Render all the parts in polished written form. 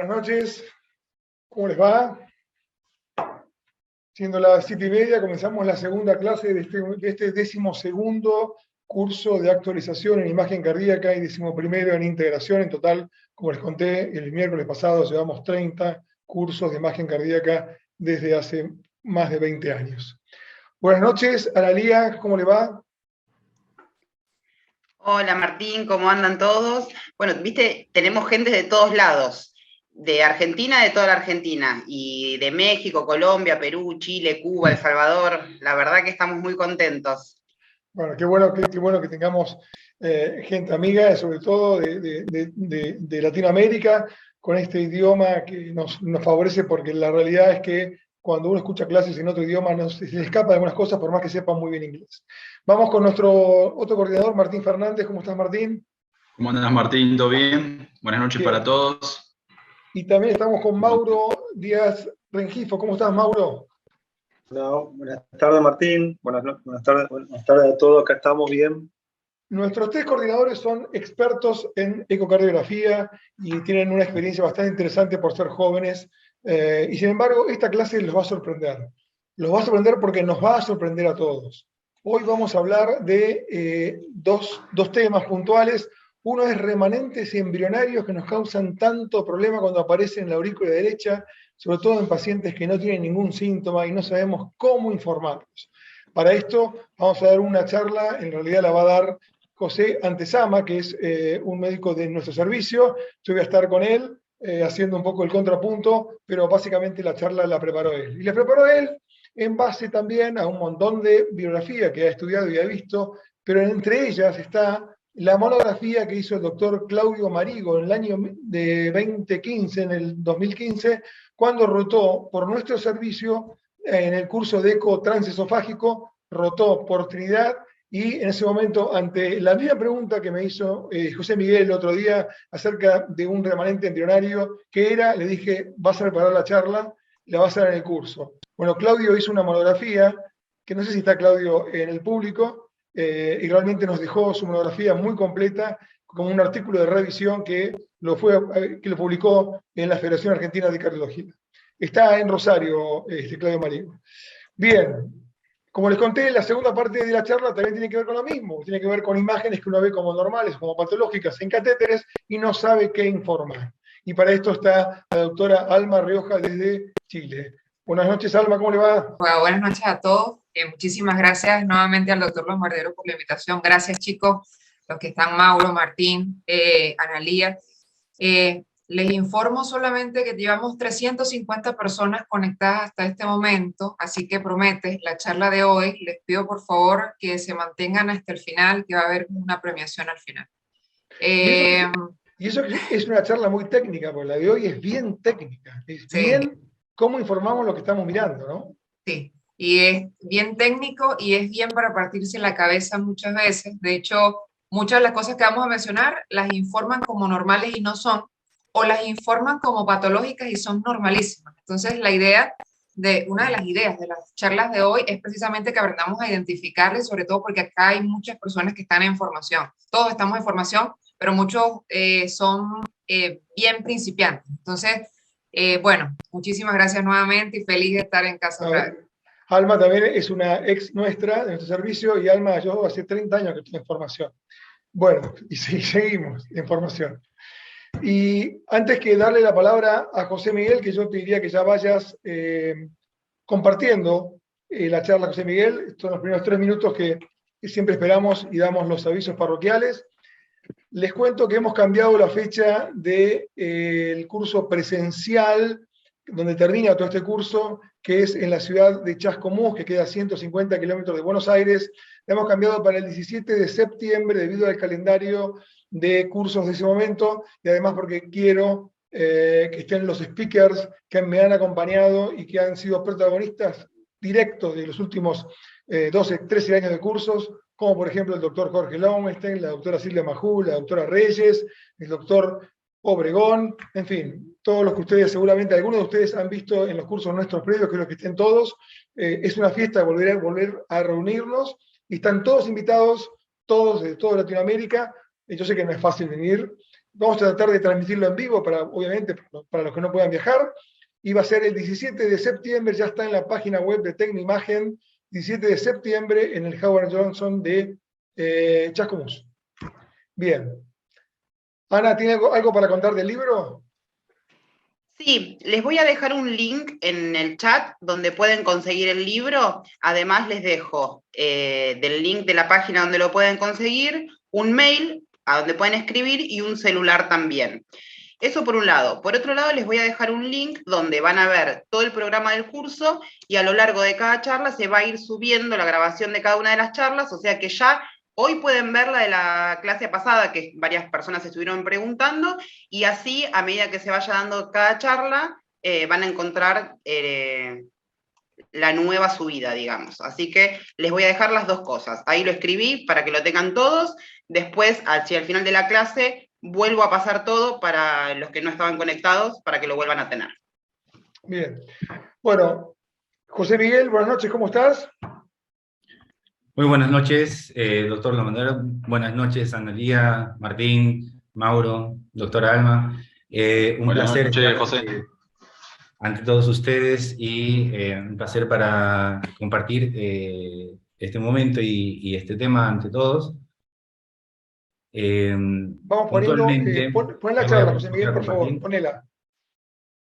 Buenas noches, ¿cómo les va? Siendo las 7:30, comenzamos la segunda clase de este 12º curso de actualización en imagen cardíaca y 11º en integración. En total, como les conté el miércoles pasado, llevamos 30 cursos de imagen cardíaca desde hace más de 20 años. Buenas noches, Analía, ¿cómo le va? Hola Martín, ¿cómo andan todos? Bueno, viste, tenemos gente de todos lados, de Argentina, de toda la Argentina, y de México, Colombia, Perú, Chile, Cuba, El Salvador. La verdad que estamos muy contentos. Bueno, qué bueno que tengamos gente amiga, sobre todo de Latinoamérica, con este idioma que nos favorece, porque la realidad es que cuando uno escucha clases en otro idioma se le escapa de algunas cosas, por más que sepa muy bien inglés. Vamos con nuestro otro coordinador, Martín Fernández. ¿Cómo estás, Martín? ¿Cómo andas, Martín? ¿Todo bien? Buenas noches Bien. para todos. Y también estamos con Mauro Díaz Rengifo. ¿Cómo estás, Mauro? No, buenas tardes, Martín. Buenas tardes a todos. Acá estamos bien. Nuestros tres coordinadores son expertos en ecocardiografía y tienen una experiencia bastante interesante por ser jóvenes. Y sin embargo, esta clase los va a sorprender. Los va a sorprender porque nos va a sorprender a todos. Hoy vamos a hablar de dos temas puntuales. Uno es remanentes embrionarios que nos causan tanto problema cuando aparecen en la aurícula derecha, sobre todo en pacientes que no tienen ningún síntoma y no sabemos cómo informarlos. Para esto vamos a dar una charla, en realidad la va a dar José Antezama, que es un médico de nuestro servicio. Yo voy a estar con él haciendo un poco el contrapunto, pero básicamente la charla la preparó él. Y la preparó él en base también a un montón de bibliografía que ha estudiado y ha visto, pero entre ellas está la monografía que hizo el doctor Claudio Marigo en el año de 2015, en el 2015, cuando rotó por nuestro servicio en el curso de eco transesofágico, rotó por Trinidad. Y en ese momento, ante la misma pregunta que me hizo José Miguel el otro día acerca de un remanente embrionario, que era, le dije, vas a preparar la charla, la vas a dar en el curso. Bueno, Claudio hizo una monografía, que no sé si está Claudio en el público, y realmente nos dejó su monografía muy completa, como un artículo de revisión que lo publicó en la Federación Argentina de Cardiología. Está en Rosario, Claudio Marigo. Bien. Como les conté, la segunda parte de la charla también tiene que ver con lo mismo, tiene que ver con imágenes que uno ve como normales, como patológicas en catéteres y no sabe qué informar. Y para esto está la doctora Alma Rioja desde Chile. Buenas noches, Alma, ¿cómo le va? Bueno, buenas noches a todos. Muchísimas gracias nuevamente al doctor Lombardero por la invitación. Gracias, chicos, los que están, Mauro, Martín, Analía. Les informo solamente que llevamos 350 personas conectadas hasta este momento, así que promete la charla de hoy. Les pido por favor que se mantengan hasta el final, que va a haber una premiación al final. Y eso es una charla muy técnica, porque la de hoy es bien técnica, es sí. Bien cómo informamos lo que estamos mirando, ¿no? Sí, y es bien técnico y es bien para partirse la cabeza muchas veces. De hecho, muchas de las cosas que vamos a mencionar las informan como normales y no son, o las informan como patológicas y son normalísimas. Entonces, una de las ideas de las charlas de hoy es precisamente que aprendamos a identificarles, sobre todo porque acá hay muchas personas que están en formación. Todos estamos en formación, pero muchos son bien principiantes. Entonces, bueno, muchísimas gracias nuevamente y feliz de estar en casa otra vez. Alma también es una ex nuestra de nuestro servicio y Alma, yo hace 30 años que estoy en formación. Bueno, y seguimos en formación. Y antes que darle la palabra a José Miguel, que yo te diría que ya vayas compartiendo la charla, José Miguel. Estos son los primeros 3 minutos que siempre esperamos y damos los avisos parroquiales. Les cuento que hemos cambiado la fecha del curso presencial, donde termina todo este curso, que es en la ciudad de Chascomús, que queda a 150 kilómetros de Buenos Aires. La hemos cambiado para el 17 de septiembre debido al calendario de cursos de ese momento, y además porque quiero que estén los speakers que me han acompañado y que han sido protagonistas directos de los últimos 12, 13 años de cursos, como por ejemplo el doctor Jorge Lowenstein, la doctora Silvia Majú, la doctora Reyes, el doctor Obregón, en fin, todos los que ustedes, seguramente algunos de ustedes han visto en los cursos nuestros previos, creo que estén todos. Es una fiesta de volver a reunirnos, y están todos invitados, todos de toda Latinoamérica. Yo sé que no es fácil venir, vamos a tratar de transmitirlo en vivo, obviamente, para los que no puedan viajar. Y va a ser el 17 de septiembre, ya está en la página web de Tecnimagen, 17 de septiembre en el Howard Johnson de Chascomús. Bien. Ana, ¿tiene algo para contar del libro? Sí, les voy a dejar un link en el chat donde pueden conseguir el libro. Además les dejo del link de la página donde lo pueden conseguir, un mail a donde pueden escribir y un celular también. Eso por un lado. Por otro lado, les voy a dejar un link donde van a ver todo el programa del curso y a lo largo de cada charla se va a ir subiendo la grabación de cada una de las charlas, o sea que ya hoy pueden ver la de la clase pasada, que varias personas estuvieron preguntando, y así, a medida que se vaya dando cada charla, van a encontrar la nueva subida, digamos. Así que les voy a dejar las dos cosas. Ahí lo escribí para que lo tengan todos. Después, si al final de la clase, vuelvo a pasar todo para los que no estaban conectados, para que lo vuelvan a tener. Bien. Bueno, José Miguel, buenas noches, ¿cómo estás? Muy buenas noches, doctor Lamanera. Buenas noches, Analía, Martín, Mauro, doctora Alma. Un Buenas placer noches, estar José. ante todos ustedes y un placer para compartir este momento y este tema ante todos. Vamos poniendo, Puntualmente, pon la les voy charla, a José Miguel, por favor, compartir. ponela.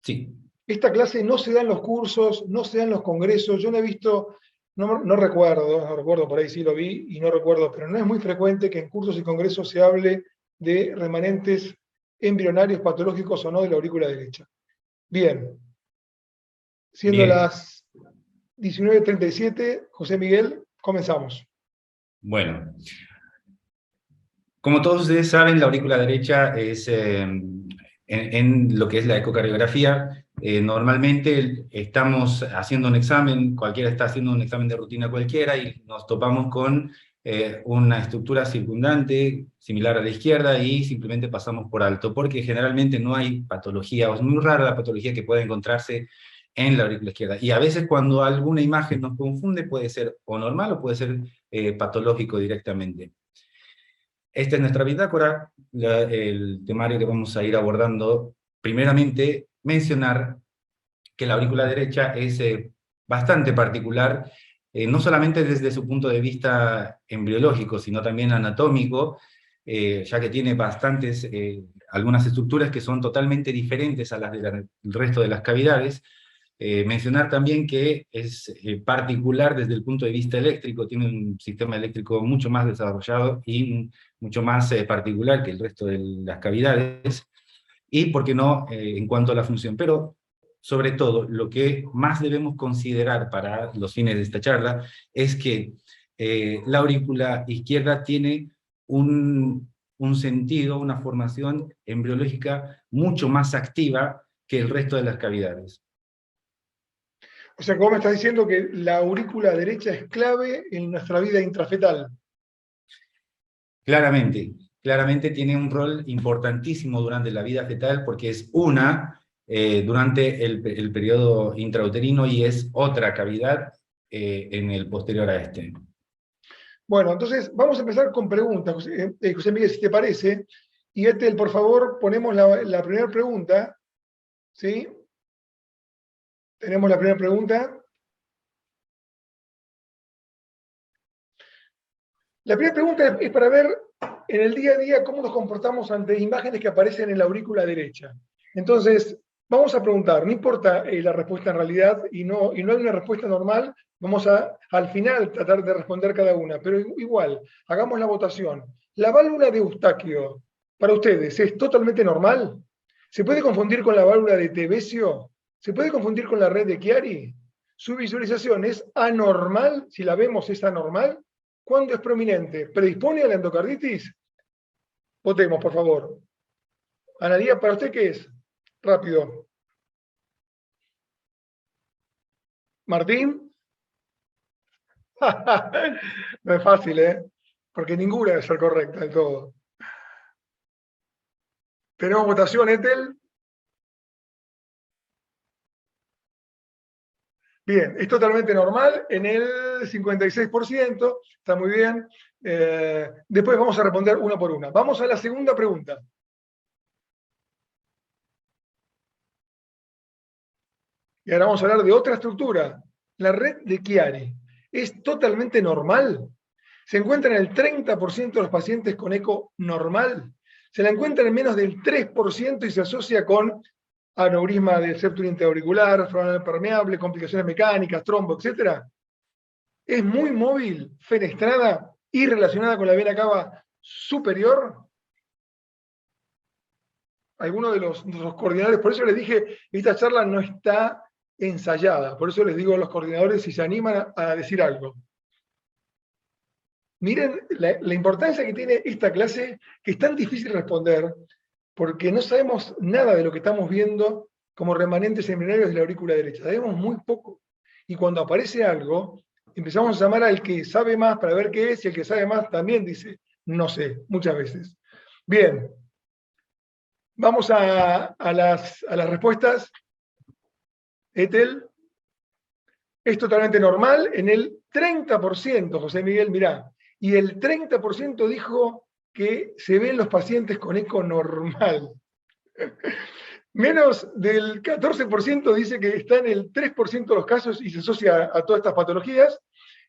Sí. Esta clase no se da en los cursos, no se da en los congresos, yo no he visto, no recuerdo, por ahí sí lo vi y no recuerdo, pero no es muy frecuente que en cursos y congresos se hable de remanentes embrionarios patológicos o no de la aurícula derecha. Bien. Siendo Bien. las 19:37, José Miguel, comenzamos. Bueno. Como todos ustedes saben, la aurícula derecha es, en lo que es la ecocardiografía, normalmente estamos haciendo un examen, cualquiera está haciendo un examen de rutina cualquiera, y nos topamos con una estructura circundante similar a la izquierda, y simplemente pasamos por alto, porque generalmente no hay patología, o es muy rara la patología que puede encontrarse en la aurícula izquierda. Y a veces cuando alguna imagen nos confunde, puede ser o normal o puede ser patológico directamente. Esta es nuestra bitácora, el temario que vamos a ir abordando. Primeramente, mencionar que la aurícula derecha es bastante particular, no solamente desde su punto de vista embriológico, sino también anatómico, ya que tiene algunas estructuras que son totalmente diferentes a las del resto de las cavidades. Mencionar también que es particular desde el punto de vista eléctrico, tiene un sistema eléctrico mucho más desarrollado y mucho más particular que el resto de las cavidades, y, ¿por qué no?, en cuanto a la función. Pero, sobre todo, lo que más debemos considerar para los fines de esta charla es que la aurícula izquierda tiene un sentido, una formación embriológica mucho más activa que el resto de las cavidades. O sea, como me estás diciendo que la aurícula derecha es clave en nuestra vida intrafetal. Claramente tiene un rol importantísimo durante la vida fetal, porque es durante el periodo intrauterino, y es otra cavidad en el posterior a este. Bueno, entonces vamos a empezar con preguntas, José Miguel, si te parece. Y Ethel, por favor, ponemos la primera pregunta. ¿Sí? Tenemos la primera pregunta. La primera pregunta es para ver en el día a día cómo nos comportamos ante imágenes que aparecen en la aurícula derecha. Entonces, vamos a preguntar, no importa la respuesta en realidad, y no hay una respuesta normal, vamos al final tratar de responder cada una, pero igual, hagamos la votación. ¿La válvula de Eustaquio, para ustedes, es totalmente normal? ¿Se puede confundir con la válvula de Tevesio? ¿Se puede confundir con la red de Chiari? ¿Su visualización es anormal? Si la vemos, ¿es anormal? ¿Cuándo es prominente? ¿Predispone a la endocarditis? Votemos, por favor. Analía, ¿para usted qué es? Rápido. ¿Martín? No es fácil, ¿eh? Porque ninguna debe ser correcta del todo. ¿Tenemos votación, Ethel? Bien, es totalmente normal, en el 56%, está muy bien. Después vamos a responder una por una. Vamos a la segunda pregunta. Y ahora vamos a hablar de otra estructura, la red de Chiari. ¿Es totalmente normal? Se encuentra en el 30% de los pacientes con eco normal. Se la encuentra en menos del 3% y se asocia con aneurisma del septo interauricular, foramen permeable, complicaciones mecánicas, trombo, etc. Es muy móvil, fenestrada y relacionada con la vena cava superior. Algunos de los coordinadores, por eso les dije, esta charla no está ensayada, por eso les digo a los coordinadores si se animan a decir algo. Miren la importancia que tiene esta clase, que es tan difícil responder, porque no sabemos nada de lo que estamos viendo como remanentes embrionarios de la aurícula derecha. Sabemos muy poco. Y cuando aparece algo, empezamos a llamar al que sabe más para ver qué es, y el que sabe más también dice, no sé, muchas veces. Bien. Vamos a las respuestas. Ethel. Es totalmente normal en el 30%, José Miguel, mirá. Y el 30% dijo que se ven los pacientes con eco normal. Menos del 14% dice que está en el 3% de los casos y se asocia a todas estas patologías.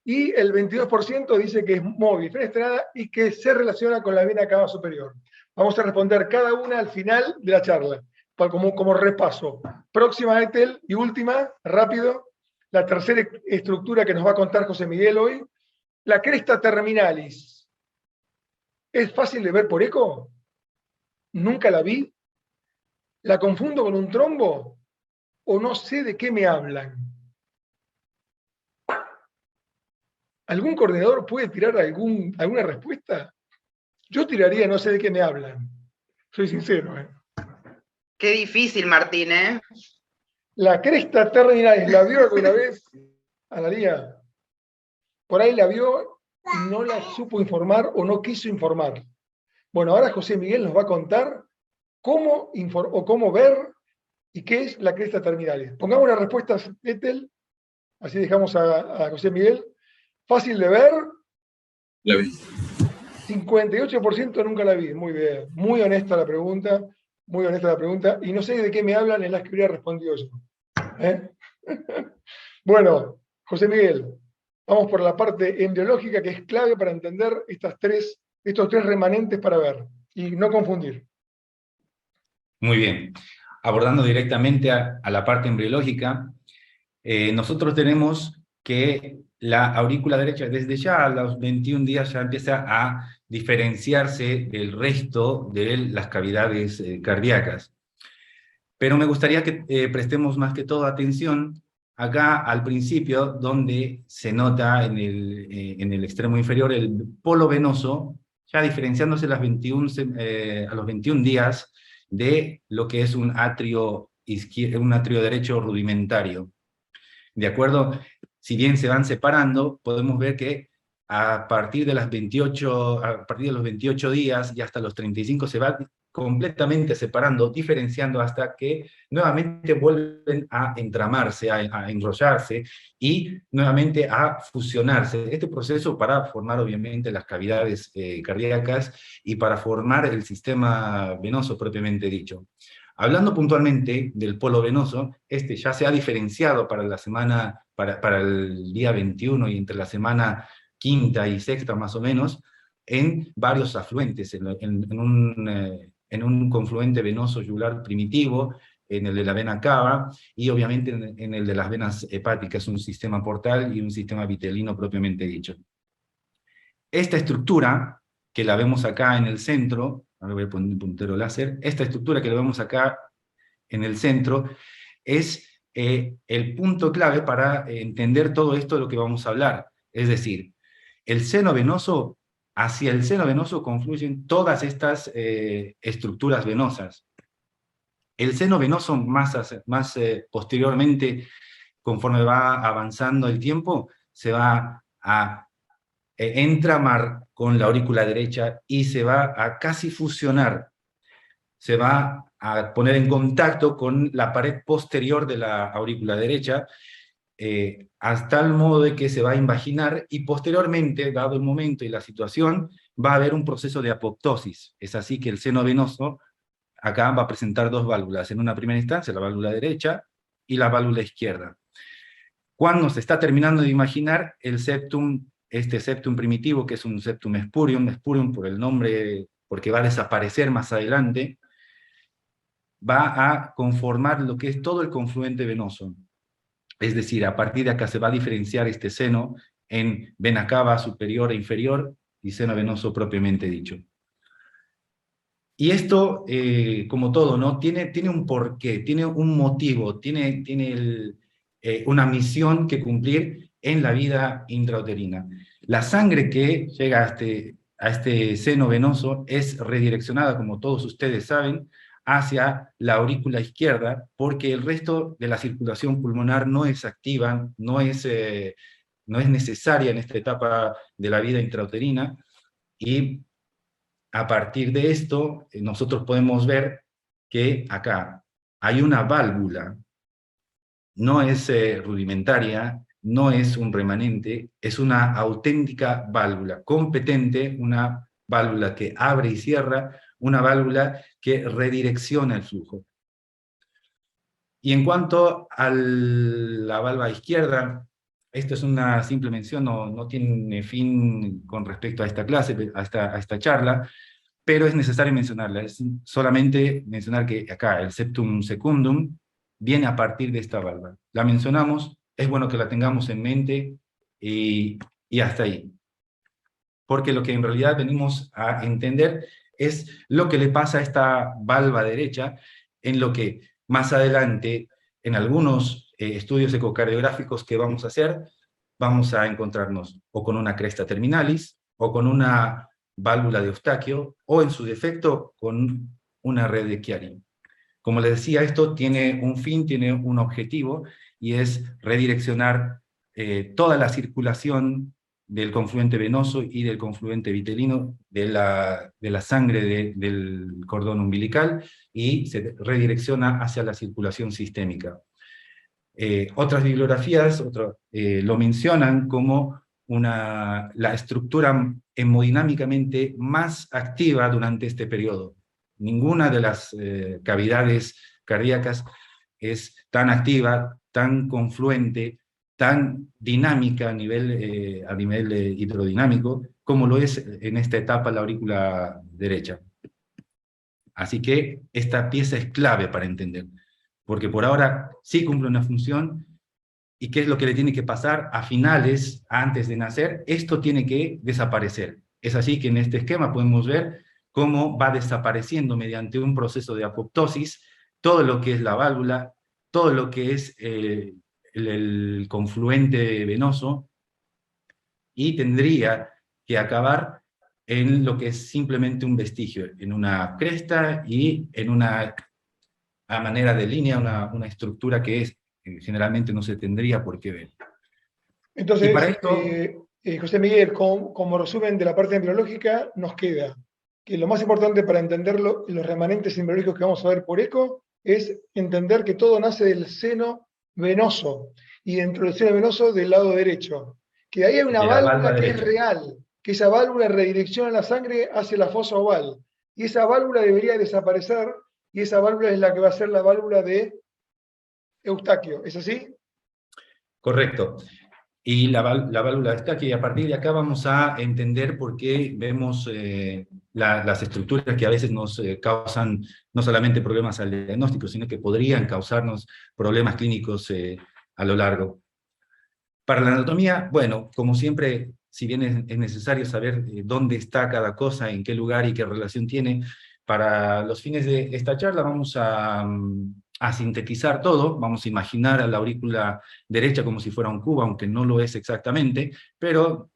Y el 22% dice que es móvil, fenestrada y que se relaciona con la vena cava superior. Vamos a responder cada una al final de la charla, como repaso. Próxima, Ethel, y última, rápido, la tercera estructura que nos va a contar José Miguel hoy, la cresta terminalis. ¿Es fácil de ver por eco? ¿Nunca la vi? ¿La confundo con un trombo? ¿O no sé de qué me hablan? ¿Algún coordinador puede tirar alguna respuesta? Yo tiraría no sé de qué me hablan. Soy sincero, ¿eh? Qué difícil, Martín, ¿eh? La cresta terminalis, ¿la vio alguna vez, Analía? Por ahí la vio y no la supo informar o no quiso informar. Bueno, ahora José Miguel nos va a contar cómo ver y qué es la cresta terminalis. Pongamos las respuestas, Ethel, así dejamos a José Miguel. Fácil de ver. La vi. 58% nunca la vi. Muy bien. Muy honesta la pregunta. Muy honesta la pregunta. Y no sé de qué me hablan en las que hubiera respondido yo. ¿Eh? Bueno, José Miguel, vamos por la parte embriológica que es clave para entender estos tres remanentes para ver y no confundir. Muy bien. Abordando directamente a la parte embriológica, nosotros tenemos que la aurícula derecha desde ya a los 21 días ya empieza a diferenciarse del resto de las cavidades cardíacas. Pero me gustaría que prestemos más que todo atención acá al principio, donde se nota en el extremo inferior el polo venoso, ya diferenciándose a los 21 días de lo que es un atrio derecho rudimentario. ¿De acuerdo? Si bien se van separando, podemos ver que a partir de los 28 días y hasta los 35 se va completamente separando, diferenciando hasta que nuevamente vuelven a entramarse, a enrollarse y nuevamente a fusionarse. Este proceso para formar obviamente las cavidades cardíacas y para formar el sistema venoso propiamente dicho. Hablando puntualmente del polo venoso, este ya se ha diferenciado para la semana, para el día 21 y entre la semana quinta y sexta más o menos, en varios afluentes, en un confluente venoso yugular primitivo, en el de la vena cava, y obviamente en el de las venas hepáticas, un sistema portal y un sistema vitelino propiamente dicho. Esta estructura, que la vemos acá en el centro, ahora voy a poner un puntero láser, esta estructura que la vemos acá en el centro, es el punto clave para entender todo esto de lo que vamos a hablar. Es decir, el seno venoso, hacia el seno venoso confluyen todas estas estructuras venosas. El seno venoso más posteriormente, conforme va avanzando el tiempo, se va a entramar con la aurícula derecha y se va a casi fusionar, se va a poner en contacto con la pared posterior de la aurícula derecha, hasta el modo de que se va a invaginar y posteriormente, dado el momento y la situación, va a haber un proceso de apoptosis. Es así que el seno venoso acá va a presentar dos válvulas. En una primera instancia, la válvula derecha, y la válvula izquierda. Cuando se está terminando de imaginar el septum, este septum primitivo, que es un septum spurium por el nombre, porque va a desaparecer más adelante, va a conformar lo que es todo el confluente venoso. Es decir, a partir de acá se va a diferenciar este seno en vena cava superior e inferior y seno venoso propiamente dicho. Y esto, como todo, ¿no? Tiene un porqué, tiene un motivo, tiene una misión que cumplir en la vida intrauterina. La sangre que llega a este seno venoso es redireccionada, como todos ustedes saben, hacia la aurícula izquierda, porque el resto de la circulación pulmonar no es activa, no es necesaria en esta etapa de la vida intrauterina, y a partir de esto nosotros podemos ver que acá hay una válvula, no es rudimentaria, no es un remanente, es una auténtica válvula, competente, una válvula que abre y cierra, una válvula que redirecciona el flujo. Y en cuanto a la válvula izquierda, esto es una simple mención, no tiene fin con respecto a esta clase, a esta charla, pero es necesario mencionarla, es solamente mencionar que acá el septum secundum viene a partir de esta válvula. La mencionamos, es bueno que la tengamos en mente y hasta ahí. Porque lo que en realidad venimos a entender es lo que le pasa a esta valva derecha, en lo que más adelante, en algunos estudios ecocardiográficos que vamos a hacer, vamos a encontrarnos o con una cresta terminalis, o con una válvula de Eustaquio, o en su defecto con una red de Chiari. Como les decía, esto tiene un fin, tiene un objetivo, y es redireccionar toda la circulación del confluente venoso y del confluente vitelino de la sangre del cordón umbilical, y se redirecciona hacia la circulación sistémica. Otras bibliografías lo mencionan como la estructura hemodinámicamente más activa durante este periodo. Ninguna de las cavidades cardíacas es tan activa, tan confluente, tan dinámica a nivel hidrodinámico, como lo es en esta etapa la aurícula derecha. Así que esta pieza es clave para entender, porque por ahora sí cumple una función. ¿Y qué es lo que le tiene que pasar a finales, antes de nacer? Esto tiene que desaparecer. Es así que en este esquema podemos ver cómo va desapareciendo mediante un proceso de apoptosis todo lo que es la válvula, todo lo que es el confluente venoso, y tendría que acabar en lo que es simplemente un vestigio, en una cresta y en una, a manera de línea, una estructura que generalmente no se tendría por qué ver. Entonces, y para esto, José Miguel, como resumen de la parte embriológica, nos queda que lo más importante para entenderlo, los remanentes embriológicos que vamos a ver por eco, es entender que todo nace del seno venoso, y dentro del seno venoso del lado derecho. Que ahí hay una válvula que es real, que esa válvula redirecciona la sangre hacia la fosa oval, y esa válvula debería desaparecer, y esa válvula es la que va a ser la válvula de Eustaquio. ¿Es así? Correcto. Y la válvula de Eustaquio, y a partir de acá vamos a entender por qué vemos las estructuras que a veces nos causan no solamente problemas al diagnóstico, sino que podrían causarnos problemas clínicos a lo largo. Para la anatomía, bueno, como siempre, si bien es necesario saber dónde está cada cosa, en qué lugar y qué relación tiene, para los fines de esta charla vamos a sintetizar todo, vamos a imaginar a la aurícula derecha como si fuera un cubo, aunque no lo es exactamente, pero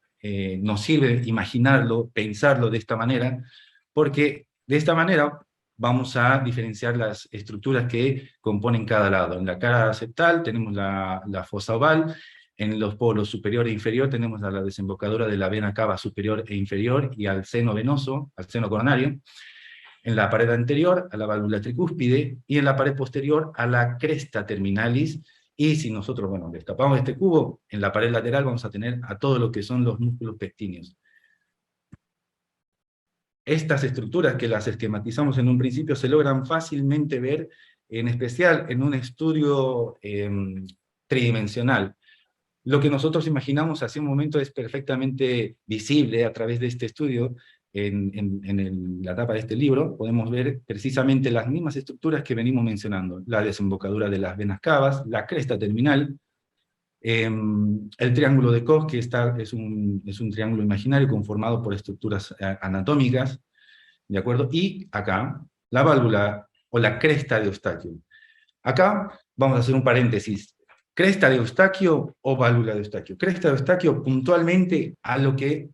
nos sirve imaginarlo, pensarlo de esta manera, porque de esta manera vamos a diferenciar las estructuras que componen cada lado. En la cara septal tenemos la fosa oval, en los polos superior e inferior tenemos a la desembocadura de la vena cava superior e inferior y al seno venoso, al seno coronario. En la pared anterior a la válvula tricúspide, y en la pared posterior a la cresta terminalis. Y si nosotros, bueno, destapamos este cubo, en la pared lateral vamos a tener a todo lo que son los músculos pectíneos. Estas estructuras, que las esquematizamos en un principio, se logran fácilmente ver en especial en un estudio tridimensional. Lo que nosotros imaginamos hace un momento es perfectamente visible a través de este estudio. La tapa de este libro podemos ver precisamente las mismas estructuras que venimos mencionando: la desembocadura de las venas cavas, la cresta terminal, el triángulo de Koch, que es un triángulo imaginario conformado por estructuras anatómicas, ¿de acuerdo? Y acá, la válvula o la cresta de Eustaquio. Acá vamos a hacer un paréntesis. ¿Cresta de Eustaquio o válvula de Eustaquio? Cresta de Eustaquio puntualmente a lo que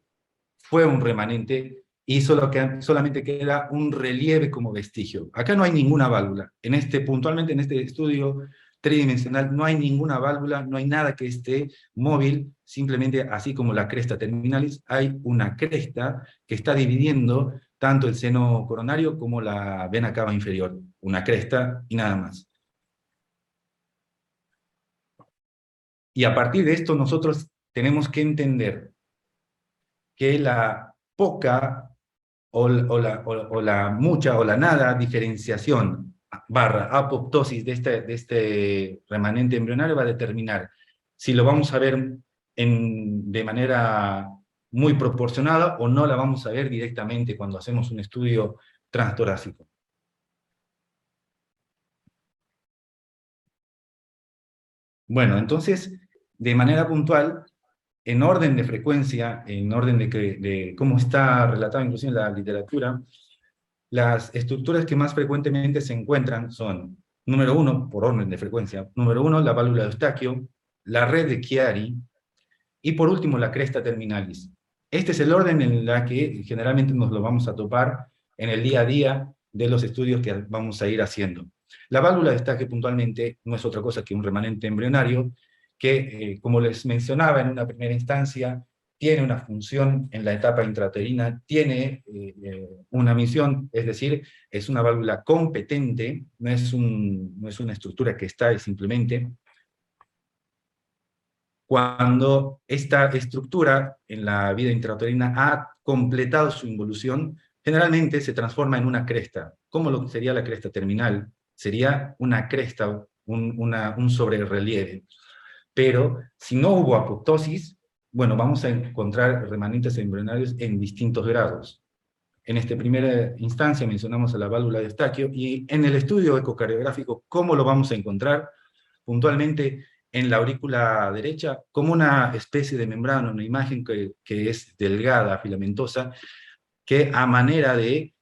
fue un remanente y solamente queda un relieve como vestigio. Acá no hay ninguna válvula. Puntualmente en este estudio tridimensional no hay ninguna válvula, no hay nada que esté móvil, simplemente así como la cresta terminalis, hay una cresta que está dividiendo tanto el seno coronario como la vena cava inferior. Una cresta y nada más. Y a partir de esto nosotros tenemos que entender que la poca o la mucha o la nada diferenciación barra apoptosis de este remanente embrionario va a determinar si lo vamos a ver de manera muy proporcionada o no la vamos a ver directamente cuando hacemos un estudio transtorácico. Bueno, entonces, de manera puntual, en orden de frecuencia, en orden de cómo está relatado inclusive en la literatura, las estructuras que más frecuentemente se encuentran son, número 1, por orden de frecuencia, número 1, la válvula de Eustaquio, la red de Chiari, y por último, la cresta terminalis. Este es el orden en el que generalmente nos lo vamos a topar en el día a día de los estudios que vamos a ir haciendo. La válvula de Eustaquio puntualmente no es otra cosa que un remanente embrionario que, como les mencionaba en una primera instancia, tiene una función en la etapa intrauterina, tiene una misión, es decir, es una válvula competente, no es una estructura que está ahí simplemente. Cuando esta estructura en la vida intrauterina ha completado su involución, generalmente se transforma en una cresta. ¿Cómo lo sería la cresta terminal? Sería una cresta, un sobrerrelieve. Pero si no hubo apoptosis, bueno, vamos a encontrar remanentes embrionarios en distintos grados. En esta primera instancia mencionamos a la válvula de Eustaquio, y en el estudio ecocardiográfico, ¿cómo lo vamos a encontrar? Puntualmente en la aurícula derecha, como una especie de membrana, una imagen que es delgada, filamentosa, que a manera de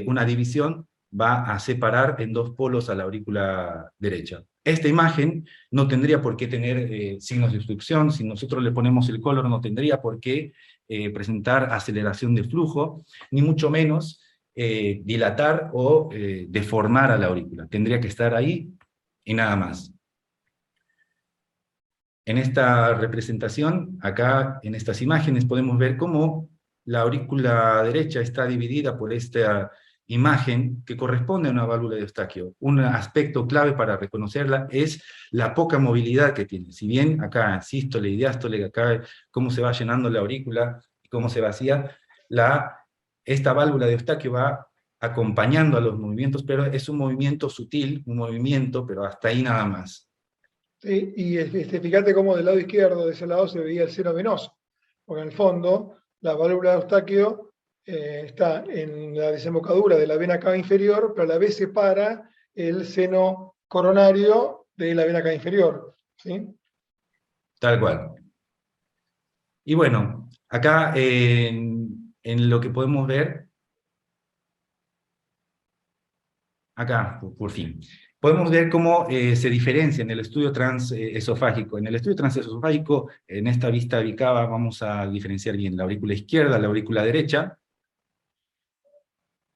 una división va a separar en dos polos a la aurícula derecha. Esta imagen no tendría por qué tener signos de obstrucción. Si nosotros le ponemos el color, no tendría por qué presentar aceleración de flujo, ni mucho menos dilatar o deformar a la aurícula. Tendría que estar ahí y nada más. En esta representación, acá en estas imágenes, podemos ver cómo la aurícula derecha está dividida por esta imagen que corresponde a una válvula de Eustaquio. Un aspecto clave para reconocerla es la poca movilidad que tiene. Si bien acá sístole y diástole, acá cómo se va llenando la aurícula y cómo se vacía, esta válvula de Eustaquio va acompañando a los movimientos, pero es un movimiento sutil, un movimiento, pero hasta ahí nada más. Sí, y fíjate cómo del lado izquierdo de ese lado se veía el seno venoso, porque en el fondo la válvula de Eustaquio está en la desembocadura de la vena cava inferior, pero a la vez separa el seno coronario de la vena cava inferior. ¿Sí? Tal cual. Y bueno, acá en lo que podemos ver, acá, por fin, podemos ver cómo se diferencia en el estudio transesofágico. En el estudio transesofágico, en esta vista bicava, vamos a diferenciar bien la aurícula izquierda, la aurícula derecha,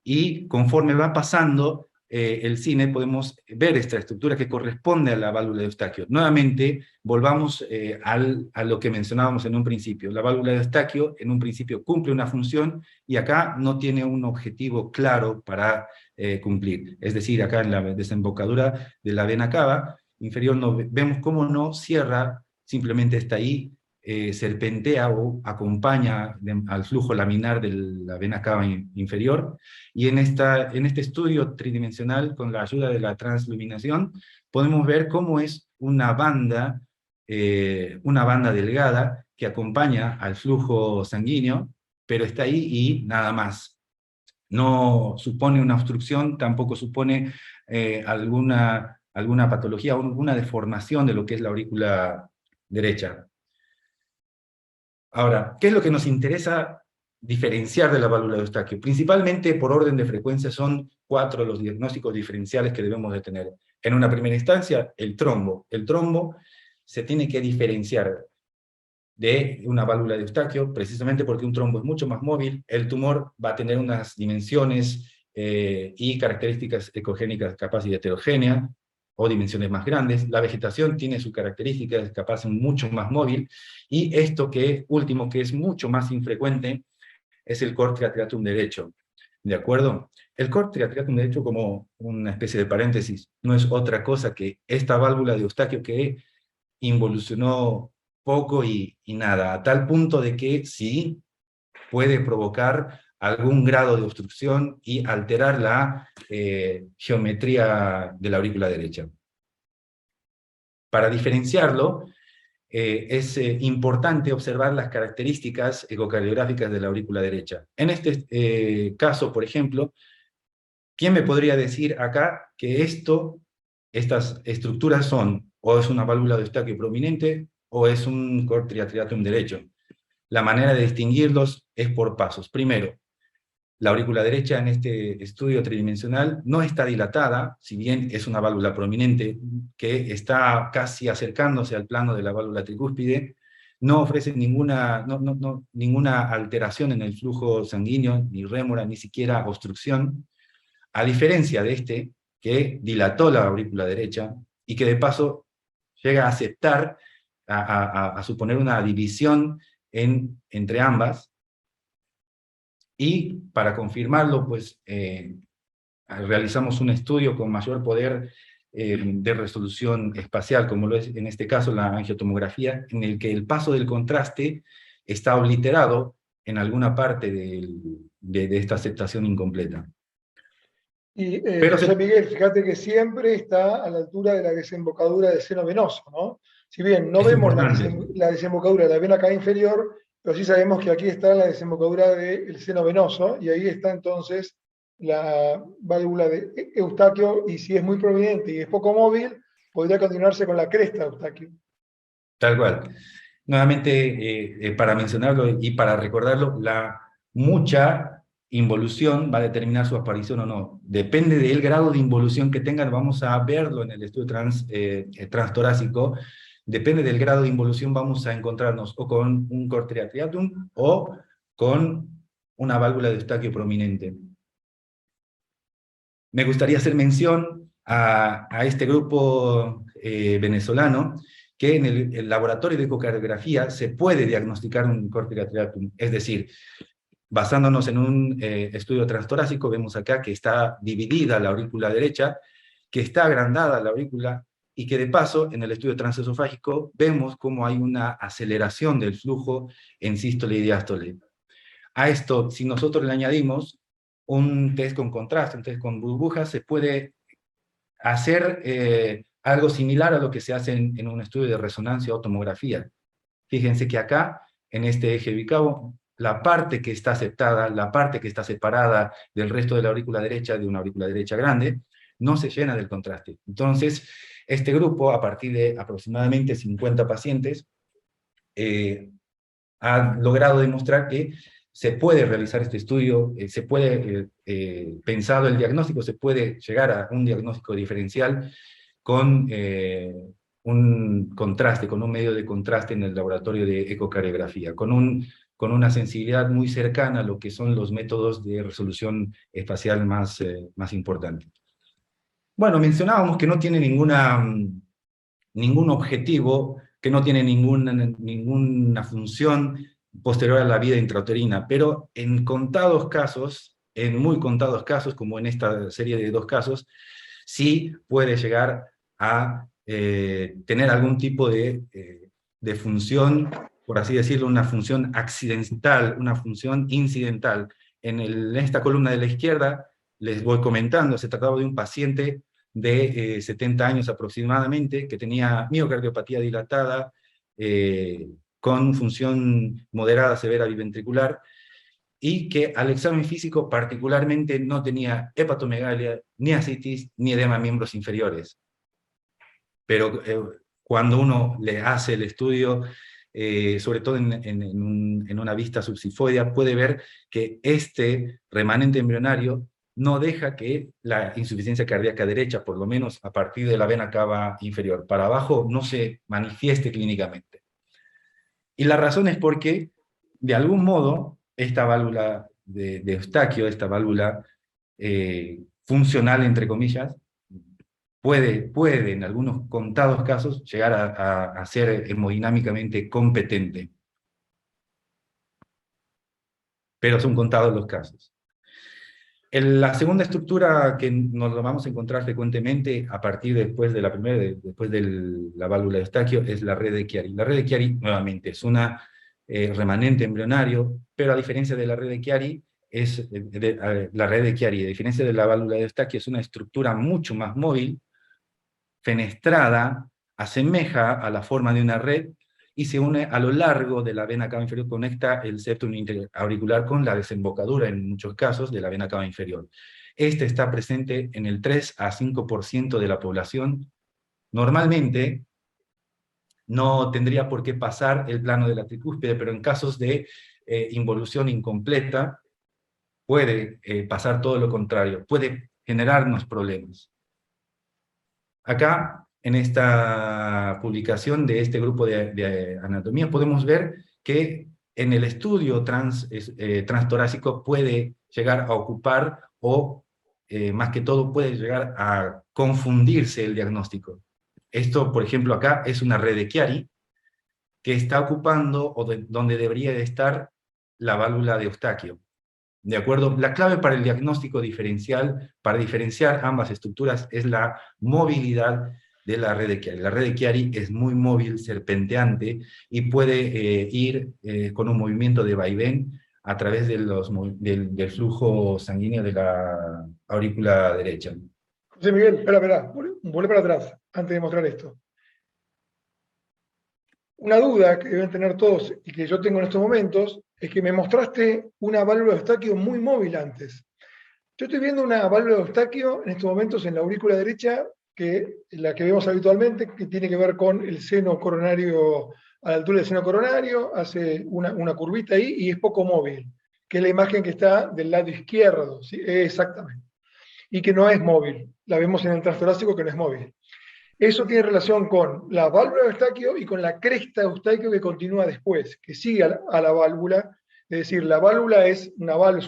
y conforme va pasando el cine, podemos ver esta estructura que corresponde a la válvula de Eustaquio. Nuevamente, volvamos a lo que mencionábamos en un principio. La válvula de Eustaquio, en un principio, cumple una función, y acá no tiene un objetivo claro para cumplir. Es decir, acá en la desembocadura de la vena cava inferior vemos cómo no cierra, simplemente está ahí, serpentea o acompaña al flujo laminar de la vena cava inferior, y en este estudio tridimensional, con la ayuda de la transluminación, podemos ver cómo es una banda delgada que acompaña al flujo sanguíneo, pero está ahí y nada más. No supone una obstrucción, tampoco supone alguna patología, alguna deformación de lo que es la aurícula derecha. Ahora, ¿qué es lo que nos interesa diferenciar de la válvula de Eustaquio? Principalmente por orden de frecuencia son 4 los diagnósticos diferenciales que debemos de tener. En una primera instancia, el trombo. El trombo se tiene que diferenciar de una válvula de Eustaquio, precisamente porque un trombo es mucho más móvil, el tumor va a tener unas dimensiones y características ecogénicas capaz y heterogéneas, o dimensiones más grandes, la vegetación tiene sus características capaz mucho más móvil, y esto último, que es mucho más infrecuente, es el cor triatriatum derecho. ¿De acuerdo? El cor triatriatum derecho, como una especie de paréntesis, no es otra cosa que esta válvula de Eustaquio que involucionó poco y nada, a tal punto de que sí puede provocar algún grado de obstrucción y alterar la geometría de la aurícula derecha. Para diferenciarlo, es importante observar las características ecocardiográficas de la aurícula derecha. En este caso, por ejemplo, ¿quién me podría decir acá que estas estructuras son, o es una válvula de Eustaquio prominente, o es un cor triatriatum derecho? La manera de distinguirlos es por pasos. Primero, la aurícula derecha en este estudio tridimensional no está dilatada, si bien es una válvula prominente que está casi acercándose al plano de la válvula tricúspide, no ofrece ninguna alteración en el flujo sanguíneo, ni rémora, ni siquiera obstrucción, a diferencia de este, que dilató la aurícula derecha, y que de paso llega a aceptar, a suponer una división entre ambas. Y para confirmarlo, pues, realizamos un estudio con mayor poder de resolución espacial, como lo es en este caso la angiotomografía, en el que el paso del contraste está obliterado en alguna parte de esta aceptación incompleta. Y José Miguel, fíjate que siempre está a la altura de la desembocadura del seno venoso, ¿no? Si bien no vemos la desembocadura de la vena cava inferior, pero sí sabemos que aquí está la desembocadura del seno venoso, y ahí está entonces la válvula de Eustaquio, y si es muy prominente y es poco móvil, podría continuarse con la cresta de Eustaquio. Tal cual. Nuevamente, para mencionarlo y para recordarlo, la mucha involución va a determinar su aparición o no. Depende del grado de involución que tengan, vamos a verlo en el estudio transtorácico. Depende del grado de involución, vamos a encontrarnos o con un cor triatriatum o con una válvula de Eustaquio prominente. Me gustaría hacer mención a este grupo venezolano, que en el laboratorio de ecocardiografía se puede diagnosticar un cor triatriatum, es decir, basándonos en un estudio transtorácico, vemos acá que está dividida la aurícula derecha, que está agrandada la aurícula, y que de paso, en el estudio transesofágico, vemos cómo hay una aceleración del flujo en sístole y diástole. A esto, si nosotros le añadimos un test con contraste, un test con burbujas, se puede hacer algo similar a lo que se hace en un estudio de resonancia o tomografía. Fíjense que acá, en este eje bicavo, la parte que está aceptada, la parte que está separada del resto de la aurícula derecha, de una aurícula derecha grande, no se llena del contraste. Entonces, este grupo, a partir de aproximadamente 50 pacientes, ha logrado demostrar que se puede realizar este estudio, se puede, pensado el diagnóstico, se puede llegar a un diagnóstico diferencial con un contraste, con un medio de contraste en el laboratorio de ecocardiografía, con una sensibilidad muy cercana a lo que son los métodos de resolución espacial más importantes. Bueno, mencionábamos que no tiene ningún objetivo, que no tiene ninguna función posterior a la vida intrauterina, pero en contados casos, en muy contados casos, como en esta serie de 2 casos, sí puede llegar a tener algún tipo de función por así decirlo, una función accidental, una función incidental. En esta columna de la izquierda les voy comentando, se trataba de un paciente de 70 años aproximadamente, que tenía miocardiopatía dilatada, con función moderada severa biventricular, y que al examen físico particularmente no tenía hepatomegalia, ni ascitis, ni edema de miembros inferiores. Pero cuando uno le hace el estudio, sobre todo en una vista subsifoidea, puede ver que este remanente embrionario no deja que la insuficiencia cardíaca derecha, por lo menos a partir de la vena cava inferior, para abajo no se manifieste clínicamente. Y la razón es porque, de algún modo, esta válvula de Eustaquio, esta válvula funcional, entre comillas, puede en algunos contados casos llegar a ser hemodinámicamente competente. Pero son contados los casos. La segunda estructura que nos lo vamos a encontrar frecuentemente a partir después de la primera, después de la válvula de Eustaquio, es la red de Chiari. La red de Chiari, nuevamente, es una remanente embrionario, pero a diferencia de la red de Chiari, la red de Chiari, a diferencia de la válvula de Eustaquio, es una estructura mucho más móvil, fenestrada, asemeja a la forma de una red, y se une a lo largo de la vena cava inferior, conecta el septum interauricular con la desembocadura, en muchos casos, de la vena cava inferior. Este está presente en el 3 a 5% de la población. Normalmente no tendría por qué pasar el plano de la tricúspide, pero en casos de involución incompleta, puede pasar todo lo contrario, puede generarnos problemas. Acá, en esta publicación de este grupo de anatomía, podemos ver que en el estudio transtorácico puede llegar a ocupar, o más que todo puede llegar a confundirse el diagnóstico. Esto, por ejemplo, acá es una red de Chiari que está ocupando donde debería de estar la válvula de Eustaquio. ¿De acuerdo? La clave para el diagnóstico diferencial, para diferenciar ambas estructuras, es la movilidad de la red de Chiari. La red de Chiari es muy móvil, serpenteante, y puede ir con un movimiento de vaivén a través de del flujo sanguíneo de la aurícula derecha. José Miguel, espera, volvé para atrás, antes de mostrar esto. Una duda que deben tener todos y que yo tengo en estos momentos es que me mostraste una válvula de Eustaquio muy móvil antes. Yo estoy viendo una válvula de Eustaquio en estos momentos en la aurícula derecha, que la que vemos habitualmente, que tiene que ver con el seno coronario, a la altura del seno coronario, hace una curvita ahí y es poco móvil, que es la imagen que está del lado izquierdo, ¿sí? Exactamente. Y que no es móvil. La vemos en el transtorácico que no es móvil. Eso tiene relación con la válvula de Eustaquio y con la cresta de Eustaquio que continúa después, que sigue a la válvula. Es decir, la válvula es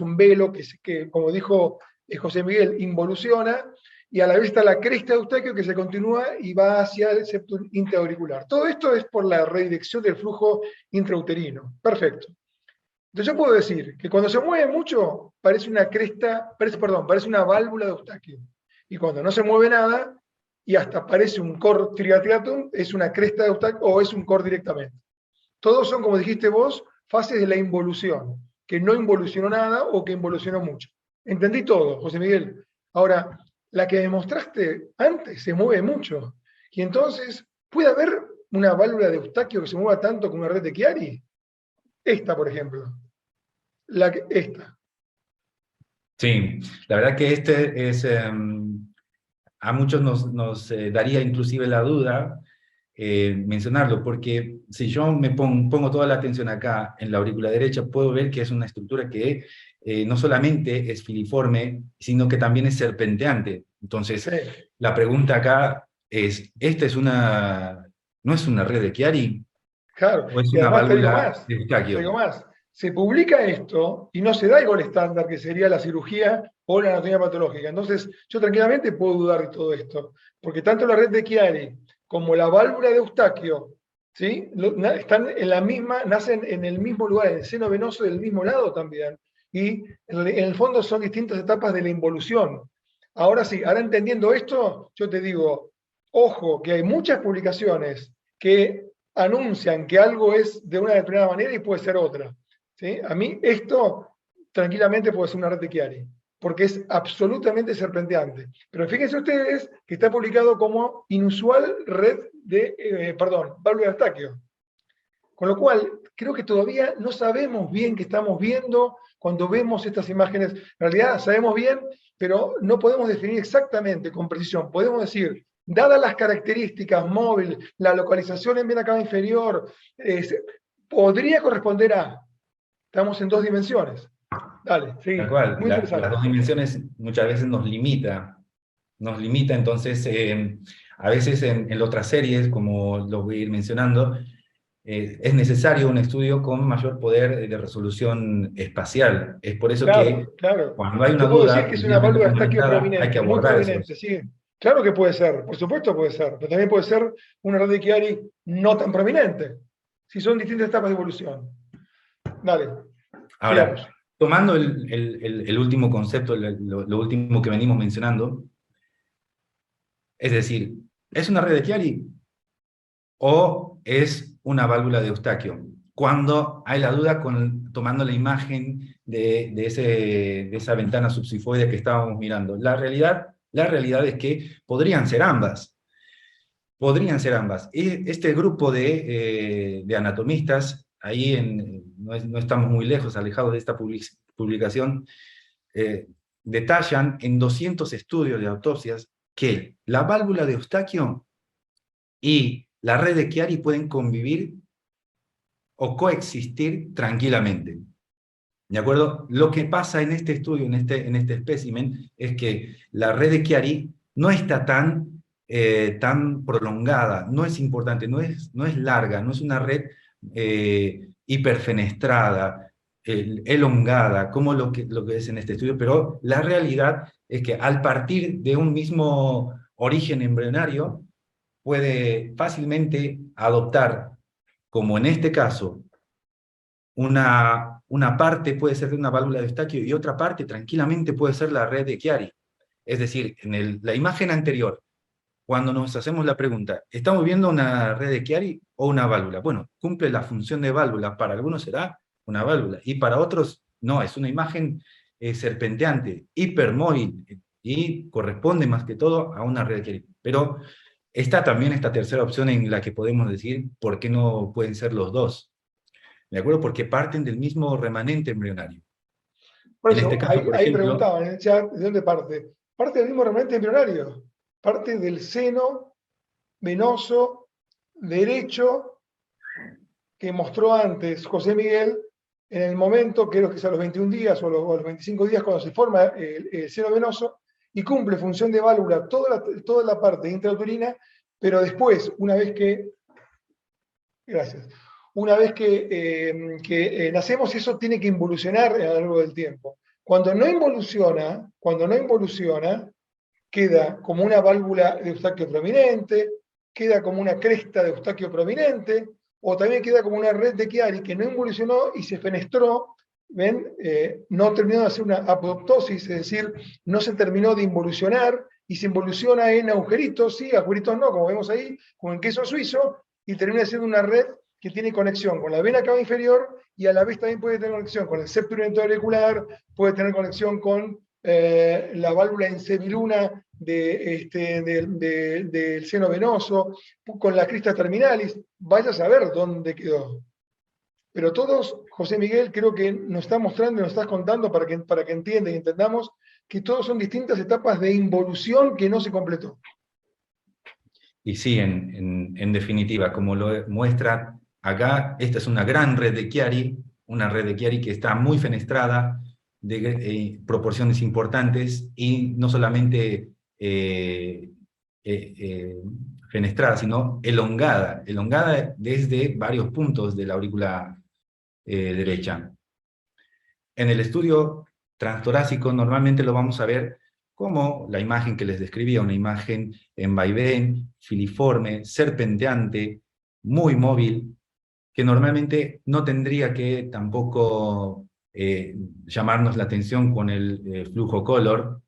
un velo que, como dijo José Miguel, involuciona, y a la vez está la cresta de Eustaquio que se continúa y va hacia el septum intraauricular. Todo esto es por la redirección del flujo intrauterino. Perfecto. Entonces yo puedo decir que cuando se mueve mucho, parece una válvula de Eustaquio. Y cuando no se mueve nada, y hasta parece un cor triatriatum, es una cresta de Eustaquio o es un cor directamente. Todos son, como dijiste vos, fases de la involución, que no involucionó nada o que involucionó mucho. Entendí todo, José Miguel. Ahora, la que me mostraste antes se mueve mucho. Y entonces, ¿puede haber una válvula de Eustaquio que se mueva tanto como una red de Chiari? Esta, por ejemplo. Esta. Sí, la verdad que este es... a muchos nos daría inclusive la duda mencionarlo, porque si yo me pongo toda la atención acá en la aurícula derecha, puedo ver que es una estructura que no solamente es filiforme, sino que también es serpenteante. Entonces, sí, la pregunta acá es, ¿no es una red de Chiari? Claro, ¿O es y una además válvula de Eustaquio? te digo más, se publica esto y no se da el gol estándar, que sería la cirugía o la anatomía patológica. Entonces, yo tranquilamente puedo dudar de todo esto, porque tanto la red de Chiari como la válvula de Eustaquio, ¿sí? Están en la misma, nacen en el mismo lugar, en el seno venoso del mismo lado también, y en el fondo son distintas etapas de la involución. Ahora sí, ahora entendiendo esto, yo te digo, ojo, que hay muchas publicaciones que anuncian que algo es de una determinada manera y puede ser otra. ¿Sí? A mí esto tranquilamente puede ser una red de Chiari, porque es absolutamente serpenteante. Pero fíjense ustedes que está publicado como inusual red de, válvula de Eustaquio. Con lo cual, creo que todavía no sabemos bien qué estamos viendo cuando vemos estas imágenes. En realidad sabemos bien, pero no podemos definir exactamente con precisión. Podemos decir, dadas las características móvil, la localización en vena cava inferior, podría corresponder a. Estamos en 2 dimensiones. Dale, sí. Tal cual, Muy interesante. las 2 dimensiones muchas veces nos limita, entonces a veces en otras series, como lo voy a ir mencionando, es necesario un estudio con mayor poder de resolución espacial. Es por eso que Claro. cuando hay una Yo puedo duda, decir que es una válvula de Eustaquio hay que prominente, muy abordar prominente, sí. Claro que puede ser, por supuesto puede ser, pero también puede ser una red de Chiari no tan prominente, si son distintas etapas de evolución. Dale. Ahora, sigamos. tomando el último concepto, lo último que venimos mencionando, es decir, ¿es una red de Chiari o es una válvula de Eustaquio? Cuando hay la duda tomando la imagen de esa ventana subsifoide que estábamos mirando. La realidad es que podrían ser ambas. Podrían ser ambas. Este grupo de anatomistas, ahí no estamos muy lejos, alejados de esta publicación, detallan en 200 estudios de autopsias que la válvula de Eustaquio y la red de Chiari pueden convivir o coexistir tranquilamente. ¿De acuerdo? Lo que pasa en este estudio, en este espécimen, es que la red de Chiari no está tan prolongada, no es importante, no es larga, no es una red hiperfenestrada, elongada, como lo que es en este estudio, pero la realidad es que al partir de un mismo origen embrionario, puede fácilmente adoptar, como en este caso, una parte puede ser de una válvula de Eustaquio y otra parte tranquilamente puede ser la red de Chiari. Es decir, en la imagen anterior, cuando nos hacemos la pregunta, ¿estamos viendo una red de Chiari o una válvula? Bueno, cumple la función de válvula, para algunos será una válvula, y para otros no, es una imagen serpenteante, hipermóvil, y corresponde más que todo a una red de Chiari. Pero está también esta tercera opción en la que podemos decir por qué no pueden ser los dos. ¿De acuerdo? Porque parten del mismo remanente embrionario. Por En eso, este caso, por ahí ejemplo, preguntaban en el chat, ¿de dónde parte? Parte del mismo remanente embrionario, parte del seno venoso derecho que mostró antes José Miguel en el momento, creo que es a los 21 días o a los 25 días cuando se forma el seno venoso y cumple función de válvula toda la parte intrauterina, pero después, una vez que nacemos, eso tiene que involucionar a lo largo del tiempo. Cuando no involuciona, queda como una válvula de Eustaquio prominente, queda como una cresta de Eustaquio prominente, o también queda como una red de Chiari que no involucionó y se fenestró, ¿ven? No terminó de hacer una apoptosis, es decir, no se terminó de involucionar y se involuciona en agujeritos, sí, agujeritos no, como vemos ahí, como en queso suizo, y termina siendo una red que tiene conexión con la vena cava inferior y a la vez también puede tener conexión con el septo auricular, puede tener conexión con la válvula en semiluna del seno venoso, con la crista terminalis. Vaya a saber dónde quedó. Pero todos, José Miguel, creo que nos está mostrando y nos estás contando para que entiendan y entendamos que todos son distintas etapas de involución que no se completó. Y sí, en definitiva, como lo muestra acá, esta es una gran red de Chiari, una red de Chiari que está muy fenestrada, de proporciones importantes, y no solamente fenestrada, sino elongada desde varios puntos de la aurícula derecha. En el estudio transtorácico normalmente lo vamos a ver como la imagen que les describía, una imagen en vaivén, filiforme, serpenteante, muy móvil, que normalmente no tendría que tampoco llamarnos la atención con el flujo color.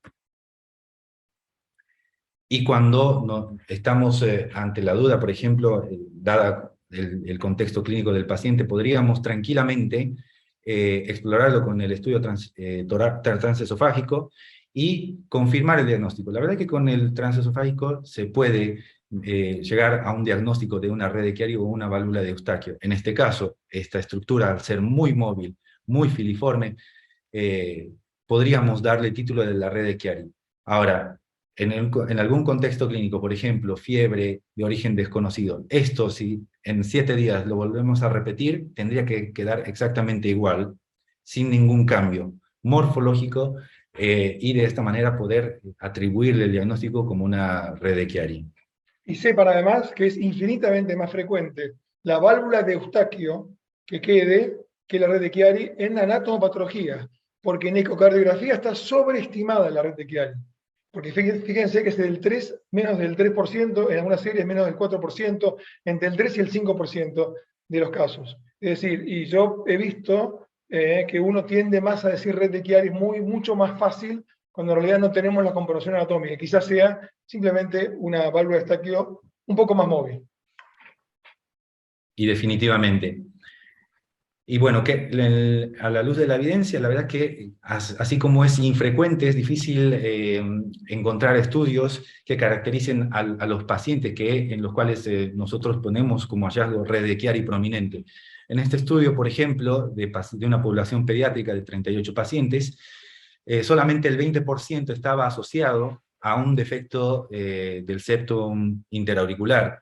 Y cuando estamos ante la duda, por ejemplo, dada el contexto clínico del paciente, podríamos tranquilamente explorarlo con el estudio transesofágico y confirmar el diagnóstico. La verdad es que con el transesofágico se puede llegar a un diagnóstico de una red de Chiari o una válvula de Eustaquio. En este caso, esta estructura, al ser muy móvil, muy filiforme, podríamos darle título de la red de Chiari. Ahora, en algún contexto clínico, por ejemplo, fiebre de origen desconocido, esto si en 7 días lo volvemos a repetir, tendría que quedar exactamente igual, sin ningún cambio morfológico, y de esta manera poder atribuirle el diagnóstico como una red de Chiari. Y sepan además que es infinitamente más frecuente la válvula de Eustaquio que quede que la red de Chiari en anatomopatología, porque en ecocardiografía está sobreestimada la red de Chiari. Porque fíjense que es menos del 3%, en algunas series menos del 4%, entre el 3 y el 5% de los casos. Es decir, y yo he visto que uno tiende más a decir red de Chiari mucho más fácil, cuando en realidad no tenemos la comparación anatómica. Quizás sea simplemente una válvula de Eustaquio un poco más móvil. Y definitivamente. Y bueno, a la luz de la evidencia, la verdad que así como es infrecuente, es difícil encontrar estudios que caractericen a los pacientes en los cuales nosotros ponemos como hallazgo red de Chiari prominente. En este estudio, por ejemplo, de una población pediátrica de 38 pacientes, solamente el 20% estaba asociado a un defecto del septum interauricular.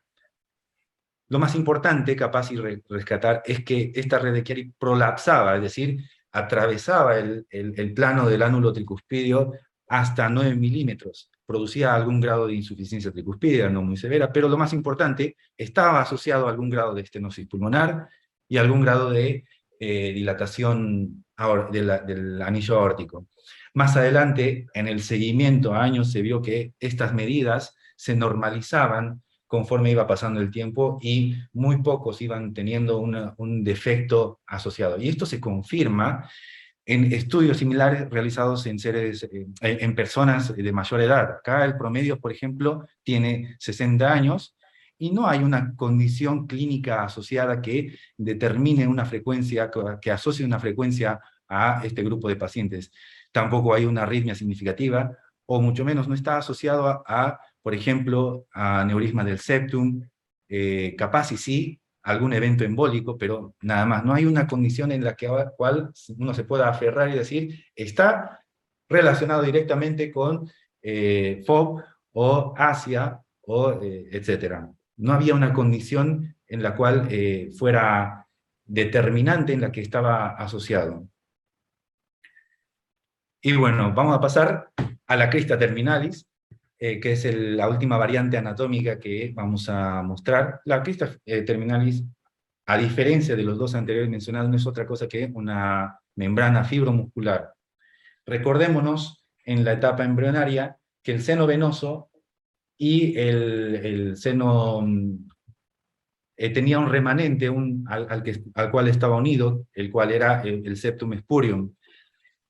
Lo más importante, capaz y rescatar, es que esta red de Chiari prolapsaba, es decir, atravesaba el plano del ánulo tricuspidio hasta 9 milímetros. Producía algún grado de insuficiencia tricuspidia, no muy severa, pero lo más importante, estaba asociado a algún grado de estenosis pulmonar y algún grado de dilatación del anillo aórtico. Más adelante, en el seguimiento a años, se vio que estas medidas se normalizaban conforme iba pasando el tiempo y muy pocos iban teniendo un defecto asociado. Y esto se confirma en estudios similares realizados en personas de mayor edad. Acá el promedio, por ejemplo, tiene 60 años y no hay una condición clínica asociada que determine una frecuencia, que asocie una frecuencia a este grupo de pacientes. Tampoco hay una arritmia significativa, o mucho menos no está asociado por ejemplo, a aneurisma del septum, capaz y sí, algún evento embólico, pero nada más. No hay una condición en la cual uno se pueda aferrar y decir, está relacionado directamente con FOB o ASIA, etc. No había una condición en la cual fuera determinante en la que estaba asociado. Y bueno, vamos a pasar a la crista terminalis, que es la última variante anatómica que vamos a mostrar. La crista terminalis, a diferencia de los dos anteriores mencionados, no es otra cosa que una membrana fibromuscular. Recordémonos, en la etapa embrionaria, que el seno venoso y el seno tenía un remanente al cual estaba unido, el cual era el septum spurium.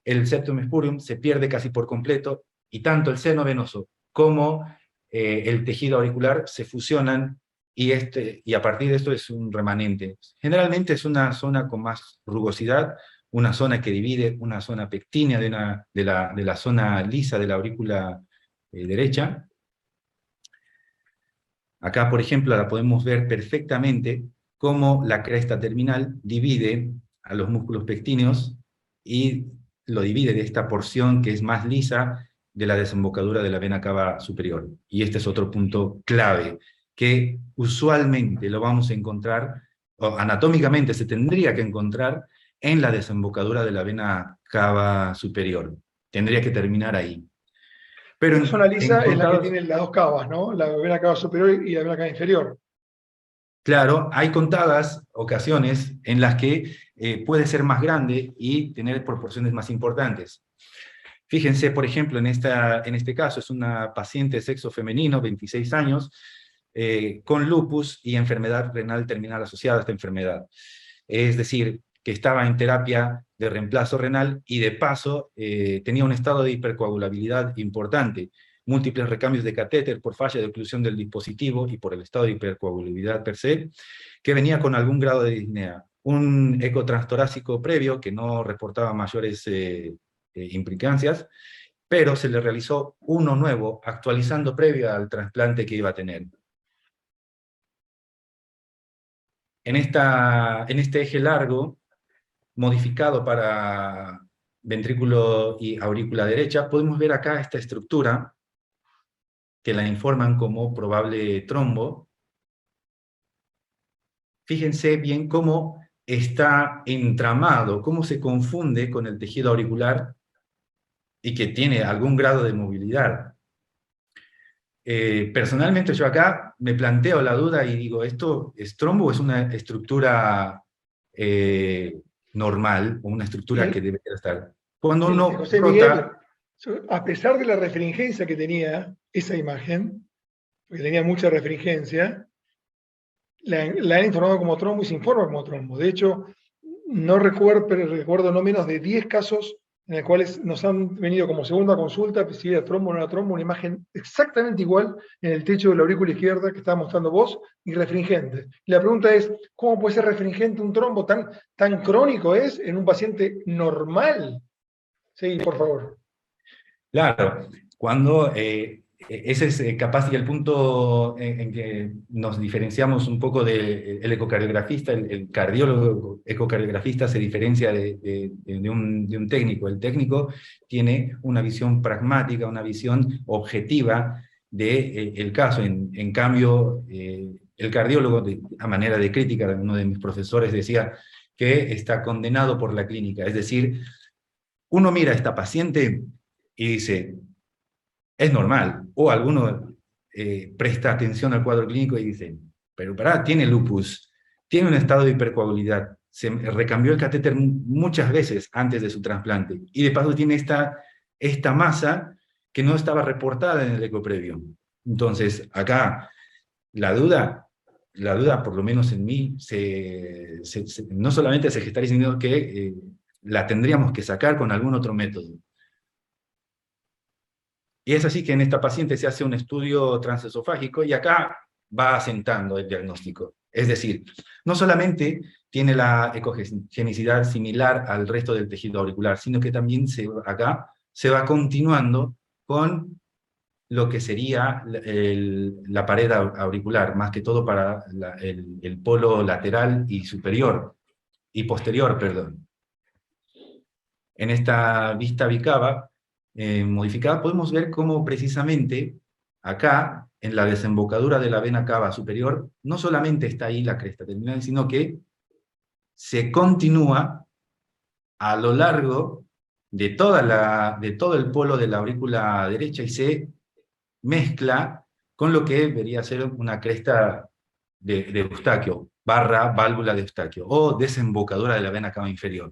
El septum spurium se pierde casi por completo, y tanto el seno venoso como el tejido auricular se fusionan, y a partir de esto es un remanente. Generalmente es una zona con más rugosidad, una zona que divide una zona pectínea de la zona lisa de la aurícula derecha. Acá, por ejemplo, la podemos ver perfectamente cómo la cresta terminal divide a los músculos pectíneos y lo divide de esta porción que es más lisa de la desembocadura de la vena cava superior. Y este es otro punto clave, que usualmente lo vamos a encontrar, o anatómicamente se tendría que encontrar, en la desembocadura de la vena cava superior. Tendría que terminar ahí. Pero la zona lisa es la que tiene las dos cavas, ¿no? La vena cava superior y la vena cava inferior. Claro, hay contadas ocasiones en las que puede ser más grande y tener proporciones más importantes. Fíjense, por ejemplo, en este caso es una paciente de sexo femenino, 26 años, con lupus y enfermedad renal terminal asociada a esta enfermedad. Es decir, que estaba en terapia de reemplazo renal y de paso tenía un estado de hipercoagulabilidad importante. múltiples recambios de catéter por falla de oclusión del dispositivo y por el estado de hipercoagulabilidad per se, que venía con algún grado de disnea. Un eco transtorácico previo que no reportaba mayores implicancias, pero se le realizó uno nuevo, actualizando previo al trasplante que iba a tener. En este eje largo, modificado para ventrículo y aurícula derecha, podemos ver acá esta estructura, que la informan como probable trombo. Fíjense bien cómo está entramado, cómo se confunde con el tejido auricular y que tiene algún grado de movilidad. Personalmente yo acá me planteo la duda y digo, ¿esto es trombo o es una estructura normal, o una estructura que debería estar? Cuando uno José Miguel, a pesar de la refringencia que tenía esa imagen, porque tenía mucha refringencia, la han informado como trombo y se informa como trombo. De hecho, no recuerdo, pero recuerdo no menos de 10 casos en los cuales nos han venido como segunda consulta, si era trombo o no era trombo, una imagen exactamente igual en el techo de la aurícula izquierda que estaba mostrando vos, y refringente. Y la pregunta es, ¿cómo puede ser refringente un trombo tan crónico es en un paciente normal? Sí, por favor. Claro, cuando ese es capaz y el punto en que nos diferenciamos un poco del ecocardiografista. El cardiólogo ecocardiografista se diferencia de un técnico. El técnico tiene una visión pragmática, una visión objetiva del caso. En cambio, el cardiólogo, a manera de crítica, uno de mis profesores decía que está condenado por la clínica. Es decir, uno mira a esta paciente y dice, es normal, o alguno presta atención al cuadro clínico y dice, pero pará, tiene lupus, tiene un estado de hipercoagulabilidad, se recambió el catéter muchas veces antes de su trasplante, y de paso tiene esta masa que no estaba reportada en el eco previo. Entonces, acá, la duda, por lo menos en mí, no solamente se gestaría, sino que la tendríamos que sacar con algún otro método. Y es así que en esta paciente se hace un estudio transesofágico y acá va asentando el diagnóstico. Es decir, no solamente tiene la ecogenicidad similar al resto del tejido auricular, sino que también acá se va continuando con lo que sería la pared auricular, más que todo para el polo lateral y superior, y posterior, perdón. En esta vista bicava modificada, podemos ver cómo precisamente acá, en la desembocadura de la vena cava superior, no solamente está ahí la cresta terminal, sino que se continúa a lo largo de todo el polo de la aurícula derecha y se mezcla con lo que debería ser una cresta de Eustaquio, barra válvula de Eustaquio, o desembocadura de la vena cava inferior.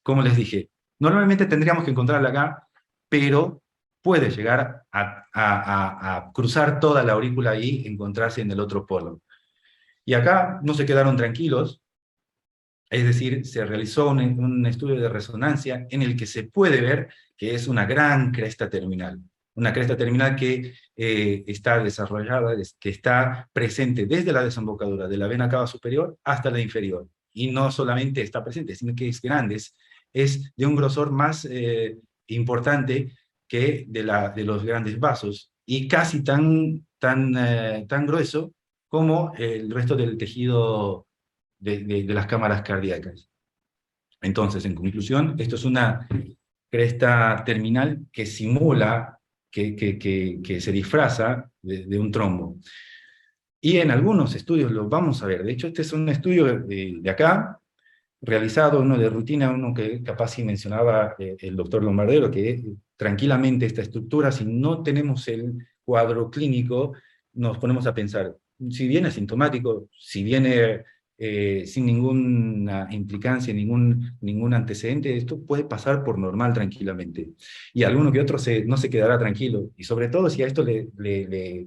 Como les dije, normalmente tendríamos que encontrarla acá, pero puede llegar a cruzar toda la aurícula y encontrarse en el otro polo. Y acá no se quedaron tranquilos, es decir, se realizó un estudio de resonancia en el que se puede ver que es una gran cresta terminal. Una cresta terminal que está desarrollada, que está presente desde la desembocadura de la vena cava superior hasta la inferior. Y no solamente está presente, sino que es grande, es de un grosor más importante que de los grandes vasos, y casi tan grueso como el resto del tejido de las cámaras cardíacas. Entonces, en conclusión, esto es una cresta terminal que simula, que se disfraza de un trombo. Y en algunos estudios lo vamos a ver. De hecho, este es un estudio de acá, realizado, uno de rutina, uno que capaz sí mencionaba el doctor Lombardero, que tranquilamente esta estructura, si no tenemos el cuadro clínico, nos ponemos a pensar, si viene asintomático, si viene sin ninguna implicancia, ningún antecedente, esto puede pasar por normal tranquilamente. Y alguno que otro no se quedará tranquilo, y sobre todo si a esto le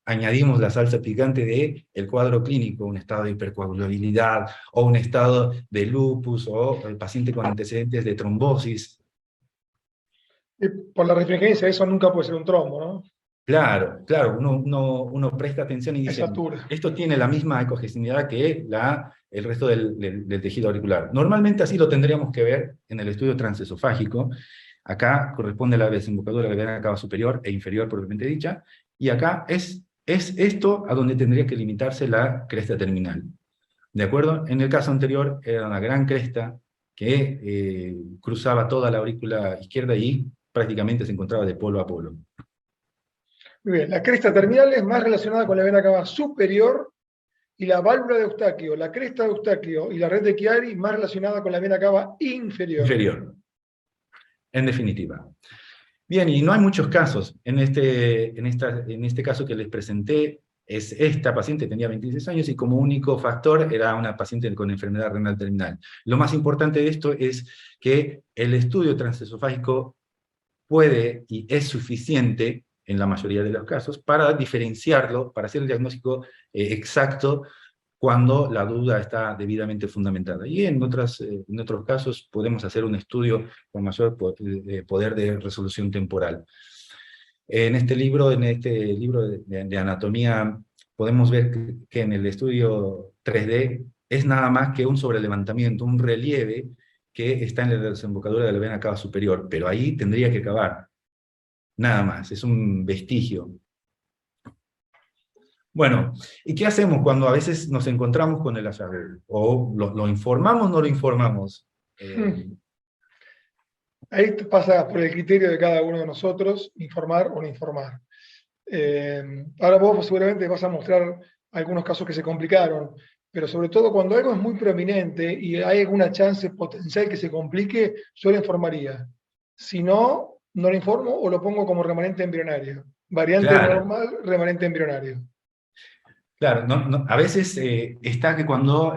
añadimos la salsa picante de el cuadro clínico, un estado de hipercoagulabilidad, o un estado de lupus, o el paciente con antecedentes de trombosis. Por la refringencia, eso nunca puede ser un trombo, ¿no? Claro, claro, uno presta atención y dice, Esa altura. esto tiene la misma ecogenicidad que el resto del tejido auricular. Normalmente así lo tendríamos que ver en el estudio transesofágico. Acá corresponde a la desembocadura de la vena cava superior e inferior propiamente dicha, y acá es esto a donde tendría que limitarse la cresta terminal. ¿De acuerdo? En el caso anterior era una gran cresta que cruzaba toda la aurícula izquierda y prácticamente se encontraba de polo a polo. Muy bien, la cresta terminal es más relacionada con la vena cava superior y la válvula de Eustaquio, la cresta de Eustaquio y la red de Chiari más relacionada con la vena cava inferior. Inferior, en definitiva. Bien, y no hay muchos casos. En este caso que les presenté, esta paciente tenía 26 años y como único factor era una paciente con enfermedad renal terminal. Lo más importante de esto es que el estudio transesofágico puede y es suficiente en la mayoría de los casos, para diferenciarlo, para hacer el diagnóstico exacto cuando la duda está debidamente fundamentada. Y en otros casos podemos hacer un estudio con mayor poder de resolución temporal. En este libro de anatomía, podemos ver que en el estudio 3D es nada más que un sobrelevantamiento, un relieve que está en la desembocadura de la vena cava superior, pero ahí tendría que cavar. Nada más, es un vestigio. Bueno, ¿y qué hacemos cuando a veces nos encontramos con el hallazgo? ¿O lo informamos o no lo informamos? Ahí pasa por el criterio de cada uno de nosotros, informar o no informar. Ahora vos seguramente vas a mostrar algunos casos que se complicaron, pero sobre todo cuando algo es muy prominente y hay alguna chance potencial que se complique, yo le informaría. Si no, no lo informo o lo pongo como remanente embrionario. Variante normal, remanente embrionario. Claro, a veces está que cuando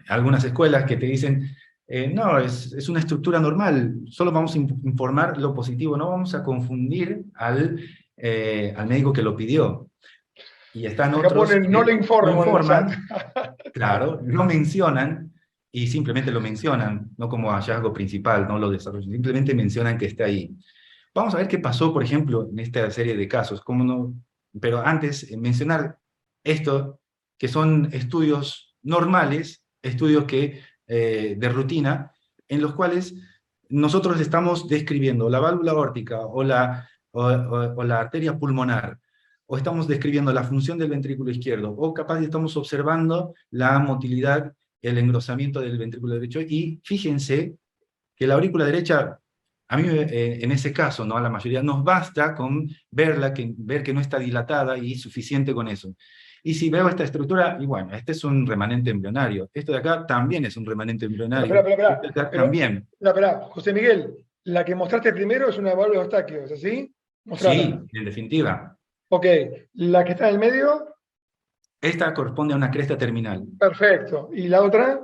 algunas escuelas que te dicen, no, es una estructura normal, solo vamos a informar lo positivo, no vamos a confundir al médico que lo pidió. Y están acá otros ponen, no le informan, claro, lo mencionan y simplemente lo mencionan, no como hallazgo principal, no lo desarrollan, simplemente mencionan que está ahí. Vamos a ver qué pasó, por ejemplo, en esta serie de casos, cómo no, pero antes mencionar esto, que son estudios normales, estudios de rutina, en los cuales nosotros estamos describiendo la válvula aórtica o la arteria pulmonar, o estamos describiendo la función del ventrículo izquierdo, o capaz estamos observando la motilidad, el engrosamiento del ventrículo derecho, y fíjense que la aurícula derecha, a mí en ese caso, ¿no? A la mayoría nos basta con ver que no está dilatada y suficiente con eso. Y si veo esta estructura, y bueno, este es un remanente embrionario, esto de acá también es un remanente embrionario, espera, este de acá también. Espera, José Miguel, la que mostraste primero es una válvula de Eustaquio, ¿es así? Mostrala. Sí, en definitiva. Ok, la que está en el medio. Esta corresponde a una cresta terminal. Perfecto. ¿Y la otra?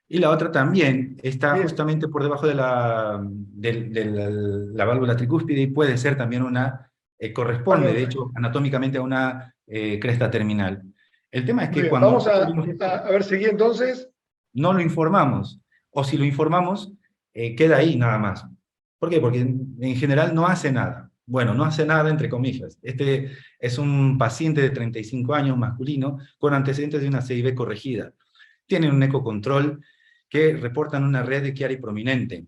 Y la otra también está Bien. justamente por debajo de la válvula tricúspide y puede ser también corresponde, de hecho, anatómicamente a una cresta terminal. El tema es que cuando vamos a ver, seguí entonces. No lo informamos, o si lo informamos, queda ahí nada más. ¿Por qué? Porque en general no hace nada. Bueno, no hace nada entre comillas. Este es un paciente de 35 años, masculino, con antecedentes de una CIB corregida. Tienen un ecocontrol que reportan una red de Chiari prominente.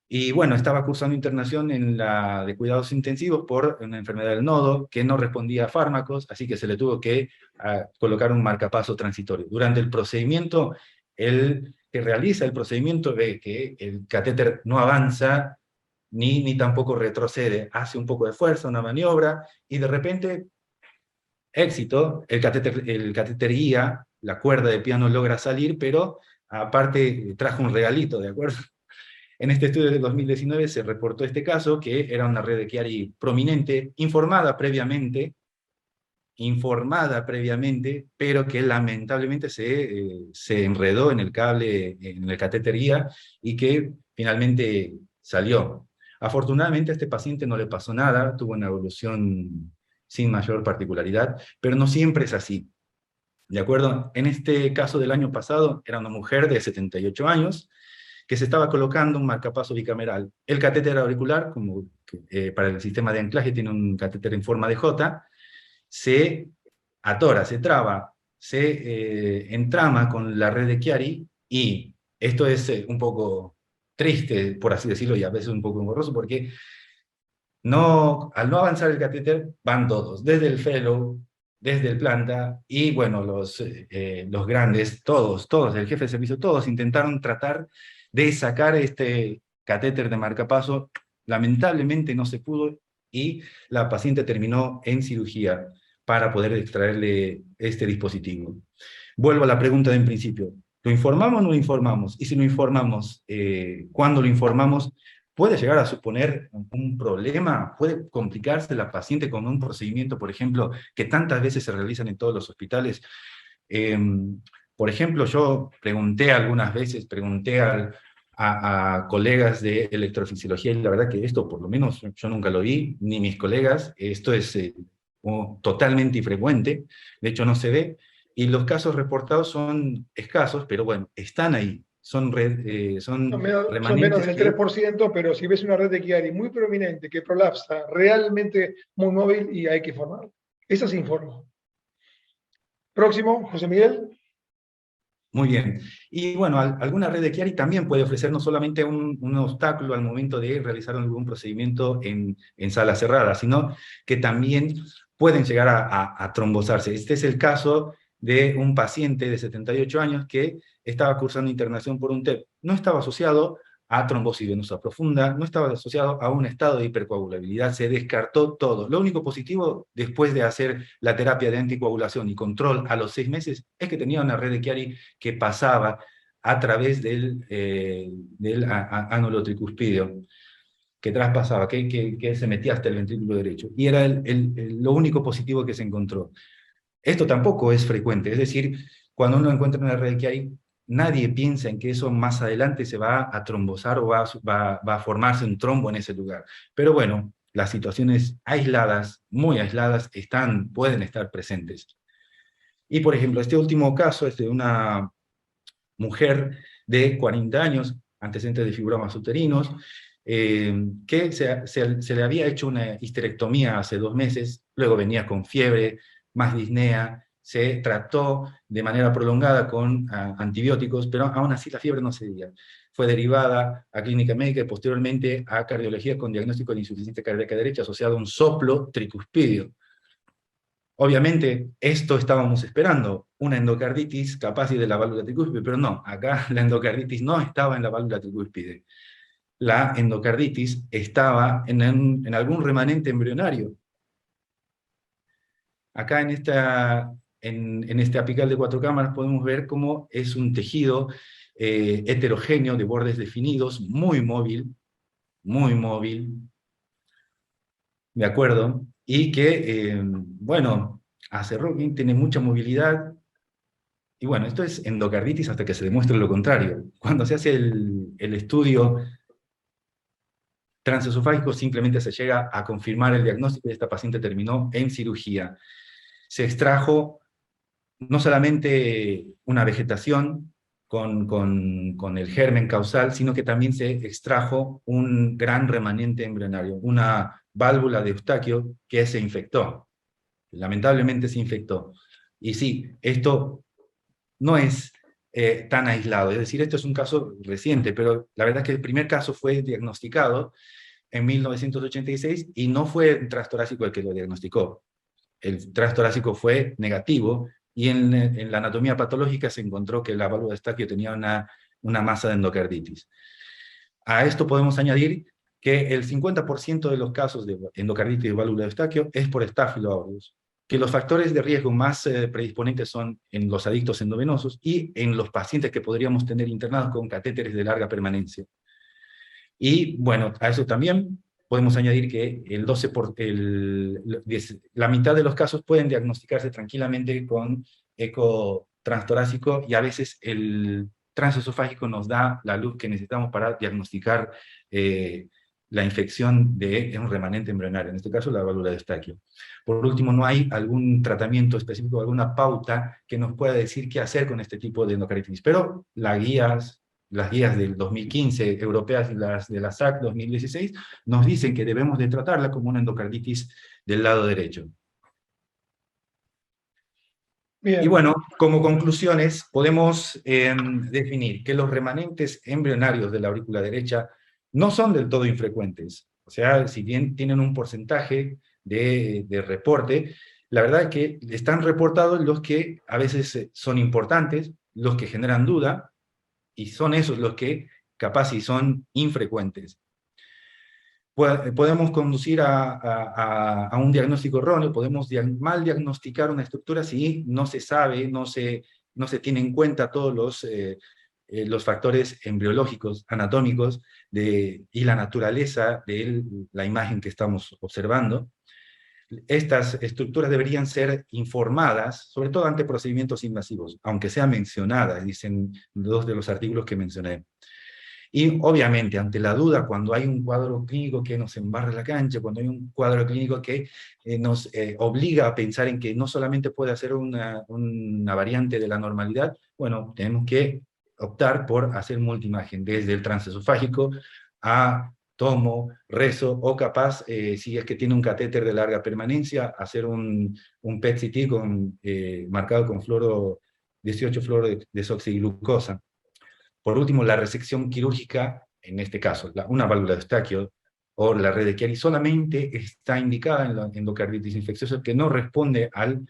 Y bueno, estaba cursando internación en la de cuidados intensivos por una enfermedad del nodo que no respondía a fármacos, así que se le tuvo que colocar un marcapaso transitorio. Durante el procedimiento, el que realiza el procedimiento ve que el catéter no avanza ni tampoco retrocede, hace un poco de fuerza, una maniobra, y de repente, éxito, el catéter guía, la cuerda de piano logra salir, pero aparte trajo un regalito, ¿de acuerdo? En este estudio de 2019 se reportó este caso, que era una red de Chiari prominente, informada previamente, pero que lamentablemente se enredó en el cable, en el catéter guía, y que finalmente salió. Afortunadamente a este paciente no le pasó nada, tuvo una evolución sin mayor particularidad, pero no siempre es así. ¿De acuerdo? En este caso del año pasado, era una mujer de 78 años, que se estaba colocando un marcapaso bicameral. El catéter auricular, como para el sistema de anclaje tiene un catéter en forma de J, se atora, se traba, se entrama con la red de Chiari, y esto es un poco triste, por así decirlo, y a veces un poco engorroso, porque al no avanzar el catéter, van todos, desde el fellow, desde el planta, y bueno, los grandes, todos, el jefe de servicio, todos intentaron tratar de sacar este catéter de marcapaso. Lamentablemente no se pudo, y la paciente terminó en cirugía para poder extraerle este dispositivo. Vuelvo a la pregunta de en principio. ¿Lo informamos o no lo informamos? Y si lo informamos, ¿cuándo lo informamos? ¿Puede llegar a suponer un problema? ¿Puede complicarse la paciente con un procedimiento, por ejemplo, que tantas veces se realizan en todos los hospitales? Por ejemplo, yo pregunté algunas veces, a colegas de electrofisiología, y la verdad que esto, por lo menos, yo nunca lo vi, ni mis colegas. Esto es totalmente infrecuente, de hecho no se ve, y los casos reportados son escasos, pero bueno, están ahí. Son menos del 3%, pero si ves una red de Chiari muy prominente que prolapsa, realmente muy móvil, y hay que informar. Eso se informa. Próximo, José Miguel. Muy bien. Y bueno, alguna red de Chiari también puede ofrecer no solamente un obstáculo al momento de realizar algún procedimiento en sala cerrada, sino que también pueden llegar a trombosarse. Este es el caso de un paciente de 78 años que estaba cursando internación por un TEP. No estaba asociado a trombosis venosa profunda, no estaba asociado a un estado de hipercoagulabilidad, se descartó todo. Lo único positivo, después de hacer la terapia de anticoagulación y control a los 6 meses, es que tenía una red de Chiari que pasaba a través del ánulo tricuspideo, que traspasaba, que se metía hasta el ventrículo derecho. Y era lo único positivo que se encontró. Esto tampoco es frecuente, es decir, cuando uno encuentra una red de Chiari, nadie piensa en que eso más adelante se va a trombosar o va a formarse un trombo en ese lugar. Pero bueno, las situaciones aisladas, muy aisladas, pueden estar presentes. Y por ejemplo, este último caso es de una mujer de 40 años, antecedentes de fibromas uterinos, que se le había hecho una histerectomía hace 2 meses, luego venía con fiebre, más disnea, se trató de manera prolongada con antibióticos, pero aún así la fiebre no cedía. Fue derivada a clínica médica y posteriormente a cardiología con diagnóstico de insuficiencia cardíaca derecha asociado a un soplo tricuspidio. Obviamente, esto estábamos esperando, una endocarditis capaz de la válvula tricúspide, pero no, acá la endocarditis no estaba en la válvula tricúspide. La endocarditis estaba en algún remanente embrionario. Acá en este apical de 4 cámaras podemos ver cómo es un tejido heterogéneo de bordes definidos, muy móvil, ¿de acuerdo? Y que, bueno, hace rocking, tiene mucha movilidad. Y bueno, esto es endocarditis hasta que se demuestre lo contrario. Cuando se hace el estudio transesofágico, simplemente se llega a confirmar el diagnóstico y esta paciente terminó en cirugía. Se extrajo no solamente una vegetación con el germen causal, sino que también se extrajo un gran remanente embrionario, una válvula de Eustaquio que se infectó. Lamentablemente se infectó. Y sí, esto no es tan aislado, es decir, esto es un caso reciente, pero la verdad es que el primer caso fue diagnosticado en 1986 y no fue un transtorácico el que lo diagnosticó. El transtorácico fue negativo y en la anatomía patológica se encontró que la válvula de Eustaquio tenía una masa de endocarditis. A esto podemos añadir que el 50% de los casos de endocarditis de válvula de Eustaquio es por Staphylo aureus, que los factores de riesgo más predisponentes son en los adictos endovenosos y en los pacientes que podríamos tener internados con catéteres de larga permanencia. Y bueno, a eso también podemos añadir que la mitad de los casos pueden diagnosticarse tranquilamente con eco transtorácico, y a veces el transesofágico nos da la luz que necesitamos para diagnosticar la infección de un remanente embrionario, en este caso la válvula de Eustaquio. Por último, no hay algún tratamiento específico, alguna pauta que nos pueda decir qué hacer con este tipo de endocarditis, pero las las guías del 2015 europeas y las de la SAC 2016, nos dicen que debemos de tratarla como una endocarditis del lado derecho. Bien. Y bueno, como conclusiones, podemos definir que los remanentes embrionarios de la aurícula derecha no son del todo infrecuentes. O sea, si bien tienen un porcentaje de reporte, la verdad es que están reportados los que a veces son importantes, los que generan duda, y son esos los que capaz si son infrecuentes. Podemos conducir a un diagnóstico erróneo, podemos mal diagnosticar una estructura si no se sabe, no se tiene en cuenta todos los factores embriológicos, anatómicos, y la naturaleza de la imagen que estamos observando. Estas estructuras deberían ser informadas, sobre todo ante procedimientos invasivos, aunque sean mencionadas, dicen dos de los artículos que mencioné. Y obviamente, ante la duda, cuando hay un cuadro clínico que nos embarra la cancha, cuando hay un cuadro clínico que nos obliga a pensar en que no solamente puede ser una variante de la normalidad, bueno, tenemos que optar por hacer multiimagen, desde el transesofágico a tomo, rezo, o capaz, si es que tiene un catéter de larga permanencia, hacer un PET-CT marcado con 18 fluorodesoxiglucosa. Por último, la resección quirúrgica, en este caso, una válvula de Eustaquio o la red de Chiari, solamente está indicada en la endocarditis infecciosa que no responde al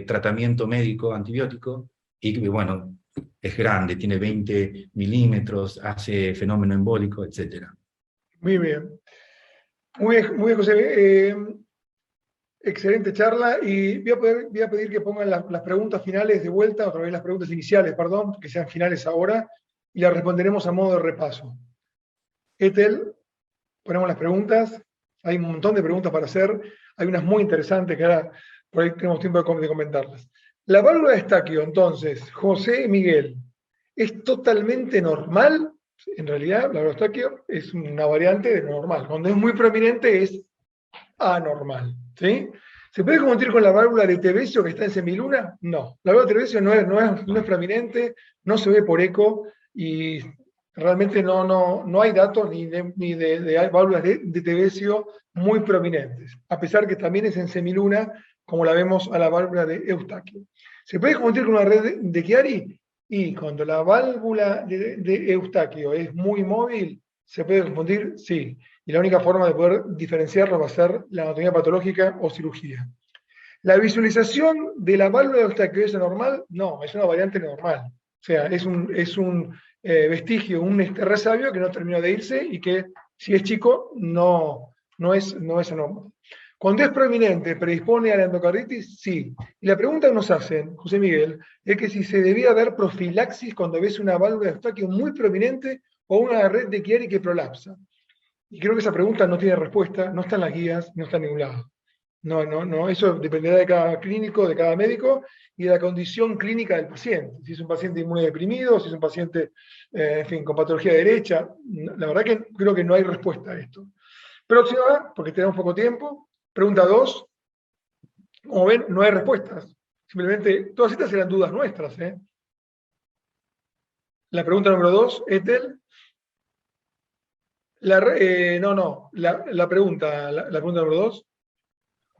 tratamiento médico antibiótico, y bueno, es grande, tiene 20 milímetros, hace fenómeno embólico, etc. Muy bien. Muy bien, José. Excelente charla, y voy a pedir que pongan las preguntas finales de vuelta, otra vez las preguntas iniciales, perdón, que sean finales ahora, y las responderemos a modo de repaso. Ethel, ponemos las preguntas, hay un montón de preguntas para hacer, hay unas muy interesantes que ahora por ahí tenemos tiempo de comentarlas. La válvula de Eustaquio, entonces, José Miguel, ¿es totalmente normal? En realidad, la válvula de Eustaquio es una variante de normal. Cuando es muy prominente es anormal, ¿sí? ¿Se puede confundir con la válvula de Tevesio que está en semiluna? No. La válvula de Tevesio no es prominente, no se ve por eco, y realmente no hay datos ni de válvulas de Tevesio muy prominentes, a pesar que también es en semiluna, como la vemos a la válvula de Eustaquio. ¿Se puede confundir con una red de Chiari? Y cuando la válvula de Eustaquio es muy móvil, ¿se puede confundir? Sí. Y la única forma de poder diferenciarlo va a ser la anatomía patológica o cirugía. ¿La visualización de la válvula de Eustaquio es anormal? No, es una variante normal. O sea, es un vestigio, un resabio que no terminó de irse y que, si es chico, no es anormal. Cuando es prominente, ¿predispone a la endocarditis? Sí. Y la pregunta que nos hacen, José Miguel, es que si se debía dar profilaxis cuando ves una válvula de Eustaquio muy prominente o una red de Chiari que prolapsa. Y creo que esa pregunta no tiene respuesta, no está en las guías, no está en ningún lado. No, eso dependerá de cada clínico, de cada médico y de la condición clínica del paciente. Si es un paciente inmunodeprimido, si es un paciente, en fin, con patología derecha. La verdad que creo que no hay respuesta a esto. Próxima, porque tenemos poco tiempo. Pregunta 2. Como ven, no hay respuestas. Simplemente, todas estas eran dudas nuestras. La pregunta número 2, Ethel. La pregunta número 2,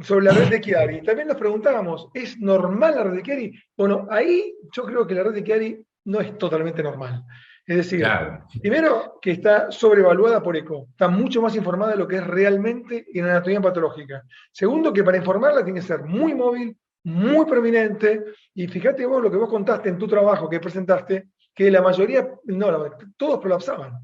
sobre la red de Chiari. También nos preguntábamos, ¿es normal la red de Chiari? Bueno, ahí yo creo que la red de Chiari no es totalmente normal. Es decir, claro, primero que está sobrevaluada por eco, está mucho más informada de lo que es realmente en anatomía patológica. Segundo, que para informarla tiene que ser muy móvil, muy prominente, y fíjate vos lo que vos contaste en tu trabajo que presentaste, que la mayoría, todos prolapsaban,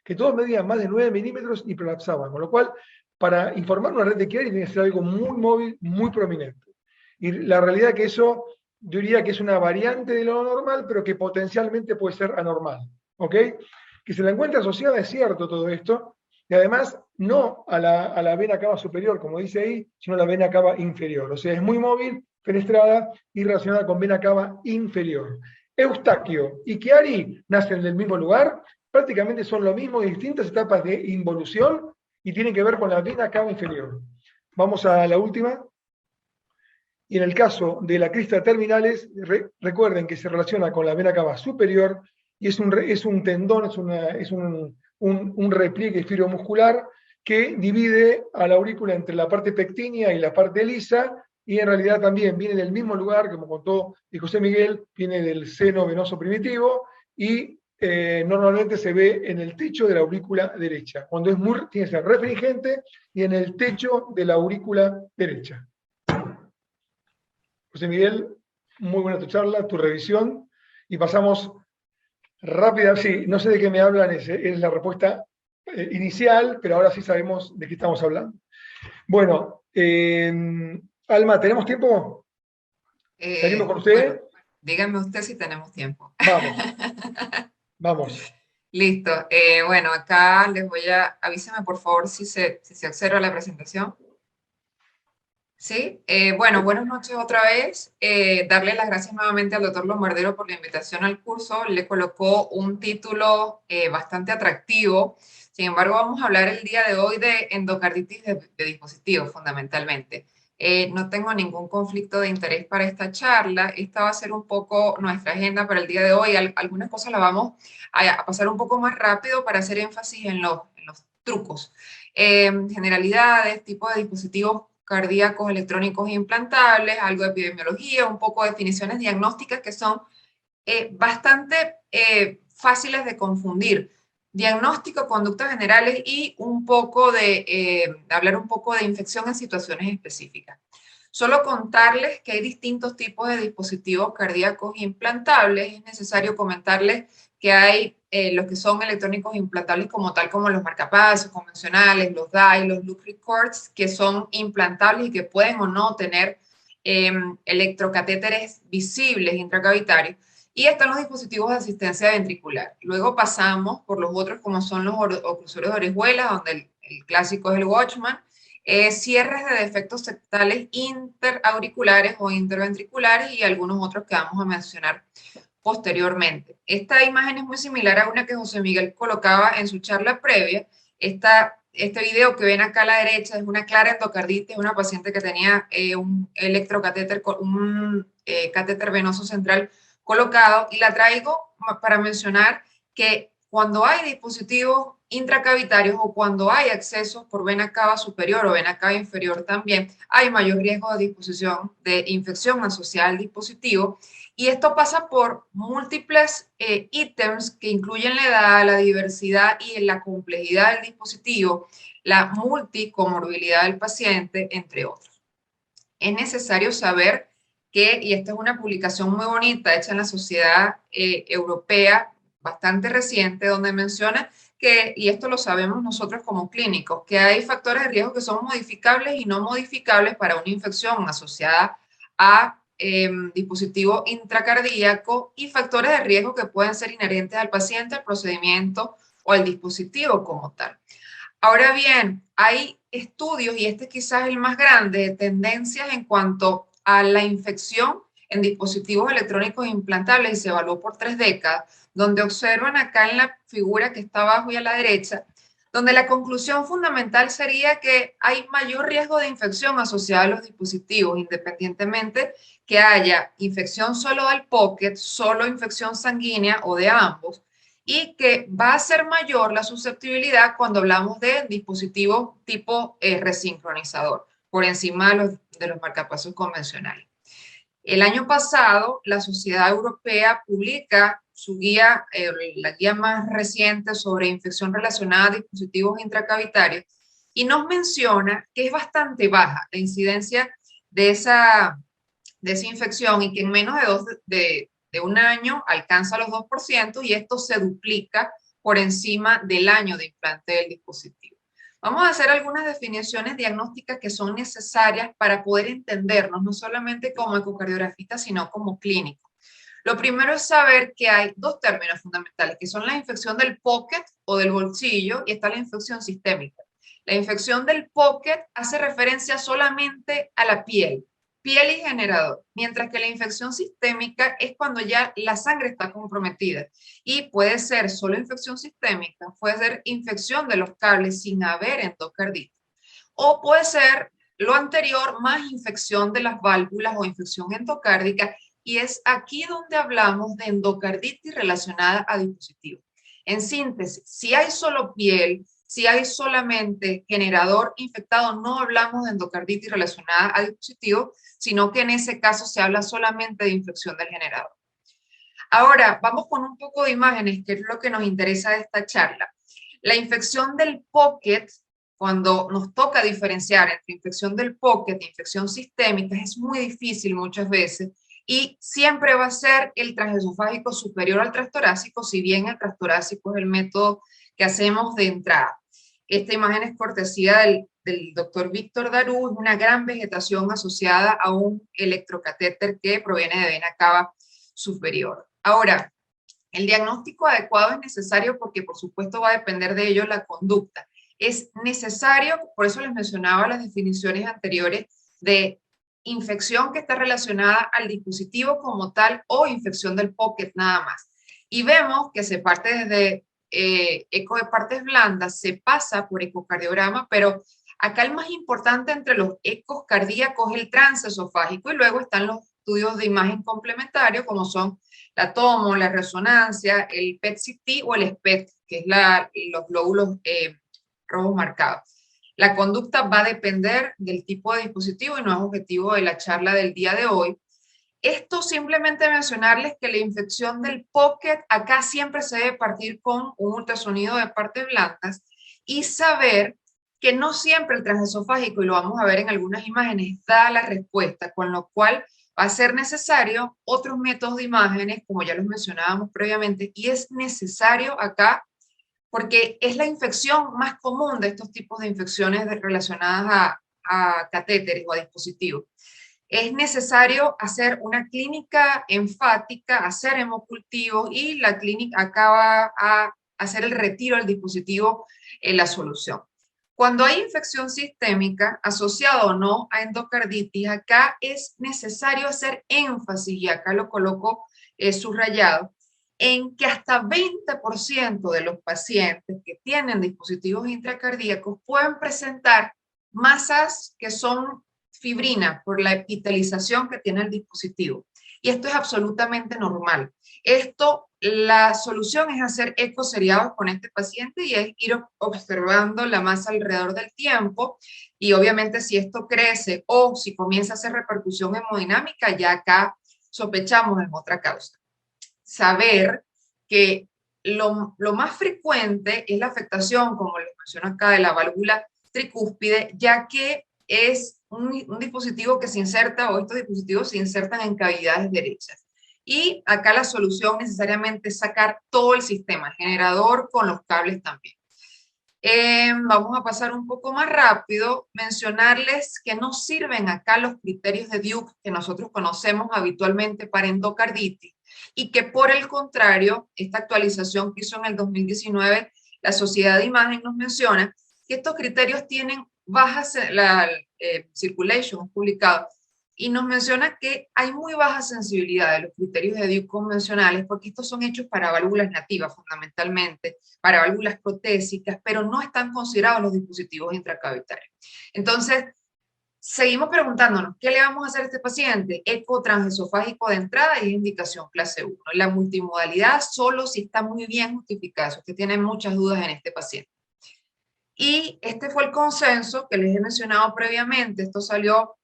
que todos medían más de 9 milímetros y prolapsaban, con lo cual, para informar una red de Chiari tiene que ser algo muy móvil, muy prominente. Y la realidad es que eso, yo diría que es una variante de lo normal, pero que potencialmente puede ser anormal, ¿ok? Que se la encuentra asociada, es cierto todo esto, y además no a la vena cava superior, como dice ahí, sino a la vena cava inferior. O sea, es muy móvil, fenestrada y relacionada con vena cava inferior. Eustaquio y Chiari nacen del mismo lugar, prácticamente son lo mismo, distintas etapas de involución, y tienen que ver con la vena cava inferior. Vamos a la última. Y en el caso de la crista terminalis, recuerden que se relaciona con la vena cava superior, y es un tendón, es un repliegue esferomuscular que divide a la aurícula entre la parte pectínea y la parte lisa, y en realidad también viene del mismo lugar, como contó José Miguel, viene del seno venoso primitivo, y normalmente se ve en el techo de la aurícula derecha. Cuando es muy, tiene que ser refringente y en el techo de la aurícula derecha. José Miguel, muy buena tu charla, tu revisión, y pasamos rápida, sí, no sé de qué me hablan, es la respuesta inicial, pero ahora sí sabemos de qué estamos hablando. Bueno, Alma, ¿tenemos tiempo? ¿Salimos con usted? Bueno, díganme usted si tenemos tiempo. Vamos, vamos. Listo. Bueno, acá les voy a, avísenme por favor si se observa la presentación. Sí, bueno, buenas noches otra vez. Darle las gracias nuevamente al doctor Lombardero por la invitación al curso. Le colocó un título bastante atractivo. Sin embargo, vamos a hablar el día de hoy de endocarditis de dispositivos, fundamentalmente. No tengo ningún conflicto de interés para esta charla. Esta va a ser un poco nuestra agenda para el día de hoy. Algunas cosas las vamos a pasar un poco más rápido para hacer énfasis en los trucos. Generalidades, tipo de dispositivos cardíacos electrónicos implantables, algo de epidemiología, un poco de definiciones diagnósticas que son bastante fáciles de confundir. Diagnóstico, conductas generales y un poco de hablar un poco de infección en situaciones específicas. Solo contarles que hay distintos tipos de dispositivos cardíacos implantables. Es necesario comentarles que hay los que son electrónicos implantables como tal, como los marcapasos convencionales, los DAI, los loop records, que son implantables y que pueden o no tener electrocatéteres visibles intracavitarios. Y están los dispositivos de asistencia ventricular. Luego pasamos por los otros, como son los oclusores de orejuela, donde el clásico es el Watchman, cierres de defectos septales interauriculares o interventriculares y algunos otros que vamos a mencionar posteriormente. Esta imagen es muy similar a una que José Miguel colocaba en su charla previa. Este video que ven acá a la derecha es una clara endocarditis, una paciente que tenía un electrocatéter, un catéter venoso central colocado, y la traigo para mencionar que cuando hay dispositivos intracavitarios o cuando hay accesos por vena cava superior o vena cava inferior también, hay mayor riesgo de disposición de infección asociada al dispositivo. Y esto pasa por múltiples ítems que incluyen la edad, la diversidad y la complejidad del dispositivo, la multicomorbilidad del paciente, entre otros. Es necesario saber que, y esta es una publicación muy bonita hecha en la Sociedad Europea, bastante reciente, donde menciona que, y esto lo sabemos nosotros como clínicos, que hay factores de riesgo que son modificables y no modificables para una infección asociada a dispositivo intracardíaco y factores de riesgo que pueden ser inherentes al paciente, al procedimiento o al dispositivo como tal. Ahora bien, hay estudios, y este quizás es el más grande, de tendencias en cuanto a la infección en dispositivos electrónicos implantables, y se evaluó por 3 décadas, donde observan acá en la figura que está abajo y a la derecha, donde la conclusión fundamental sería que hay mayor riesgo de infección asociada a los dispositivos, independientemente que haya infección solo del pocket, solo infección sanguínea o de ambos, y que va a ser mayor la susceptibilidad cuando hablamos de dispositivos tipo resincronizador, por encima de los marcapasos convencionales. El año pasado, la Sociedad Europea publica su guía, la guía más reciente sobre infección relacionada a dispositivos intracavitarios, y nos menciona que es bastante baja la incidencia de esa infección y que en menos de un año alcanza los 2%, y esto se duplica por encima del año de implante del dispositivo. Vamos a hacer algunas definiciones diagnósticas que son necesarias para poder entendernos, no solamente como ecocardiografistas, sino como clínicos. Lo primero es saber que hay 2 términos fundamentales, que son la infección del pocket o del bolsillo, y está la infección sistémica. La infección del pocket hace referencia solamente a la piel y generador, mientras que la infección sistémica es cuando ya la sangre está comprometida, y puede ser solo infección sistémica, puede ser infección de los cables sin haber endocarditis, o puede ser lo anterior más infección de las válvulas o infección endocárdica y es aquí donde hablamos de endocarditis relacionada a dispositivo. En síntesis, si hay solo piel, si hay solamente generador infectado, no hablamos de endocarditis relacionada a dispositivo, sino que en ese caso se habla solamente de infección del generador. Ahora, vamos con un poco de imágenes, que es lo que nos interesa de esta charla. La infección del pocket, cuando nos toca diferenciar entre infección del pocket e infección sistémica, es muy difícil muchas veces, y siempre va a ser el transesofágico superior al transtorácico, si bien el transtorácico es el método que hacemos de entrada. Esta imagen es cortesía del doctor Víctor Darú, es una gran vegetación asociada a un electrocatéter que proviene de vena cava superior. Ahora, el diagnóstico adecuado es necesario porque por supuesto va a depender de ello la conducta. Es necesario, por eso les mencionaba las definiciones anteriores de infección que está relacionada al dispositivo como tal o infección del pocket nada más. Y vemos que se parte desde eco de partes blandas, se pasa por ecocardiograma, pero acá el más importante entre los ecos cardíacos es el transesofágico y luego están los estudios de imagen complementario como son la tomo, la resonancia, el PET-CT o el SPECT, que es los glóbulos rojos marcados. La conducta va a depender del tipo de dispositivo y no es objetivo de la charla del día de hoy. Esto simplemente mencionarles que la infección del pocket acá siempre se debe partir con un ultrasonido de partes blancas y saber que no siempre el transesofágico, y lo vamos a ver en algunas imágenes, da la respuesta, con lo cual va a ser necesario otros métodos de imágenes, como ya los mencionábamos previamente, y es necesario acá porque es la infección más común de estos tipos de infecciones relacionadas a catéteres o a dispositivos. Es necesario hacer una clínica enfática, hacer hemocultivo y la clínica acaba a hacer el retiro del dispositivo en la solución. Cuando hay infección sistémica asociada o no a endocarditis, acá es necesario hacer énfasis, y acá lo coloco subrayado, en que hasta 20% de los pacientes que tienen dispositivos intracardíacos pueden presentar masas que son fibrina por la epitelización que tiene el dispositivo. Y esto es absolutamente normal. Esto, la solución es hacer ecos seriados con este paciente y es ir observando la masa alrededor del tiempo. Y obviamente si esto crece o si comienza a hacer repercusión hemodinámica, ya acá sospechamos en otra causa. Saber que lo más frecuente es la afectación, como les menciono acá, de la válvula tricúspide, ya que es un dispositivo que se inserta, o estos dispositivos se insertan en cavidades derechas. Y acá la solución necesariamente es sacar todo el sistema, el generador con los cables también. Vamos a pasar un poco más rápido, mencionarles que no sirven acá los criterios de Duke que nosotros conocemos habitualmente para endocarditis, y que por el contrario, esta actualización que hizo en el 2019, la Sociedad de Imagen nos menciona que estos criterios tienen bajas, la Circulation publicado, y nos menciona que hay muy baja sensibilidad de los criterios de Duke convencionales, porque estos son hechos para válvulas nativas fundamentalmente, para válvulas protésicas, pero no están considerados los dispositivos intracavitarios. Entonces, seguimos preguntándonos, ¿qué le vamos a hacer a este paciente? Eco transesofágico de entrada y indicación clase 1. La multimodalidad solo si está muy bien justificada. Si usted tiene muchas dudas en este paciente. Y este fue el consenso que les he mencionado previamente. Esto salió,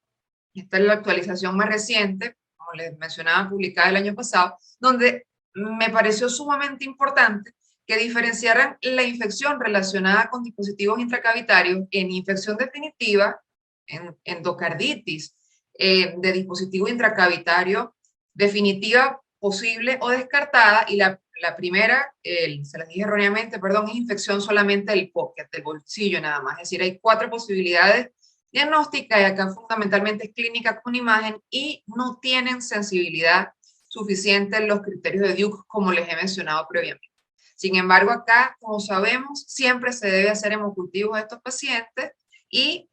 esta es la actualización más reciente, como les mencionaba, publicada el año pasado, donde me pareció sumamente importante que diferenciaran la infección relacionada con dispositivos intracavitarios en infección definitiva, en endocarditis de dispositivo intracavitario definitiva, posible o descartada, y la primera, se las dije erróneamente, perdón, es infección solamente del pocket, del bolsillo nada más. Es decir, hay 4 posibilidades diagnósticas y acá fundamentalmente es clínica con imagen y no tienen sensibilidad suficiente en los criterios de Duke como les he mencionado previamente. Sin embargo, acá, como sabemos, siempre se debe hacer hemocultivos a estos pacientes y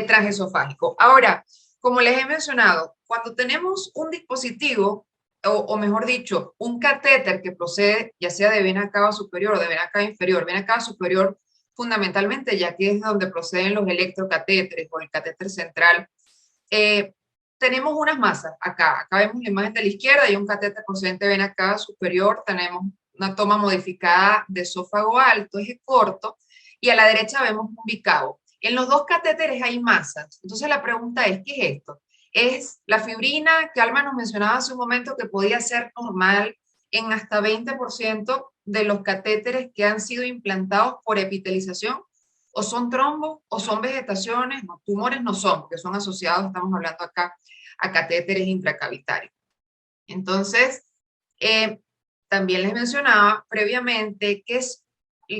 transesofágico. Ahora, como les he mencionado, cuando tenemos un dispositivo, o mejor dicho, un catéter que procede ya sea de vena cava superior o de vena cava inferior, vena cava superior fundamentalmente, ya que es donde proceden los electrocatéteres o el catéter central, tenemos unas masas acá vemos la imagen de la izquierda, hay un catéter procedente de vena cava superior, tenemos una toma modificada de esófago alto, eje corto, y a la derecha vemos un bicavo. En los dos catéteres hay masas, entonces la pregunta es, ¿qué es esto? Es la fibrina que Alma nos mencionaba hace un momento que podía ser normal en hasta 20% de los catéteres que han sido implantados por epitelización, o son trombos, o son vegetaciones, no, tumores no son, porque son asociados, estamos hablando acá, a catéteres intracavitarios. Entonces, también les mencionaba previamente que es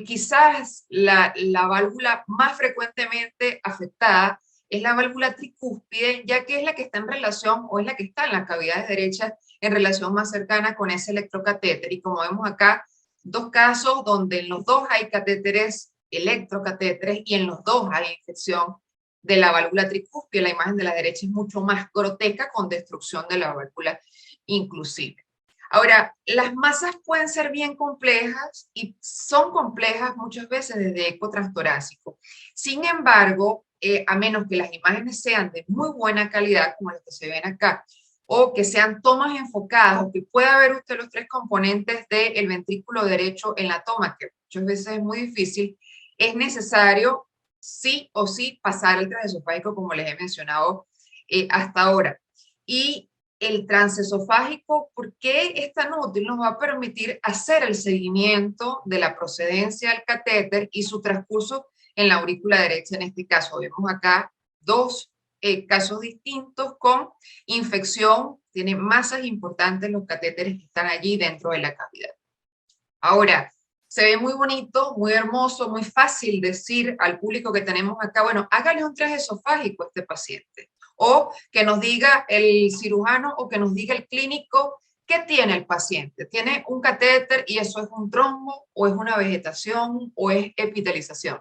quizás la válvula más frecuentemente afectada es la válvula tricúspide, ya que es la que está en relación, o es la que está en las cavidades derechas, en relación más cercana con ese electrocatéter. Y como vemos acá, dos casos donde en los dos hay catéteres, electrocatéteres, y en los dos hay infección de la válvula tricúspide. La imagen de la derecha es mucho más grotesca, con destrucción de la válvula inclusive. Ahora, las masas pueden ser bien complejas y son complejas muchas veces desde eco transtorácico. Sin embargo, a menos que las imágenes sean de muy buena calidad, como las que se ven acá, o que sean tomas enfocadas, o que pueda ver usted los tres componentes del ventrículo derecho en la toma, que muchas veces es muy difícil, es necesario sí o sí pasar el transesofágico, como les he mencionado hasta ahora. Y el transesofágico, ¿por qué es tan útil? Nos va a permitir hacer el seguimiento de la procedencia del catéter y su transcurso en la aurícula derecha. En este caso vemos acá dos casos distintos con infección, tienen masas importantes los catéteres que están allí dentro de la cavidad. Ahora, se ve muy bonito, muy hermoso, muy fácil decir al público que tenemos acá, bueno, hágale un transesofágico a este paciente. O que nos diga el cirujano o que nos diga el clínico qué tiene el paciente. ¿Tiene un catéter y eso es un trombo, o es una vegetación, o es epitelización?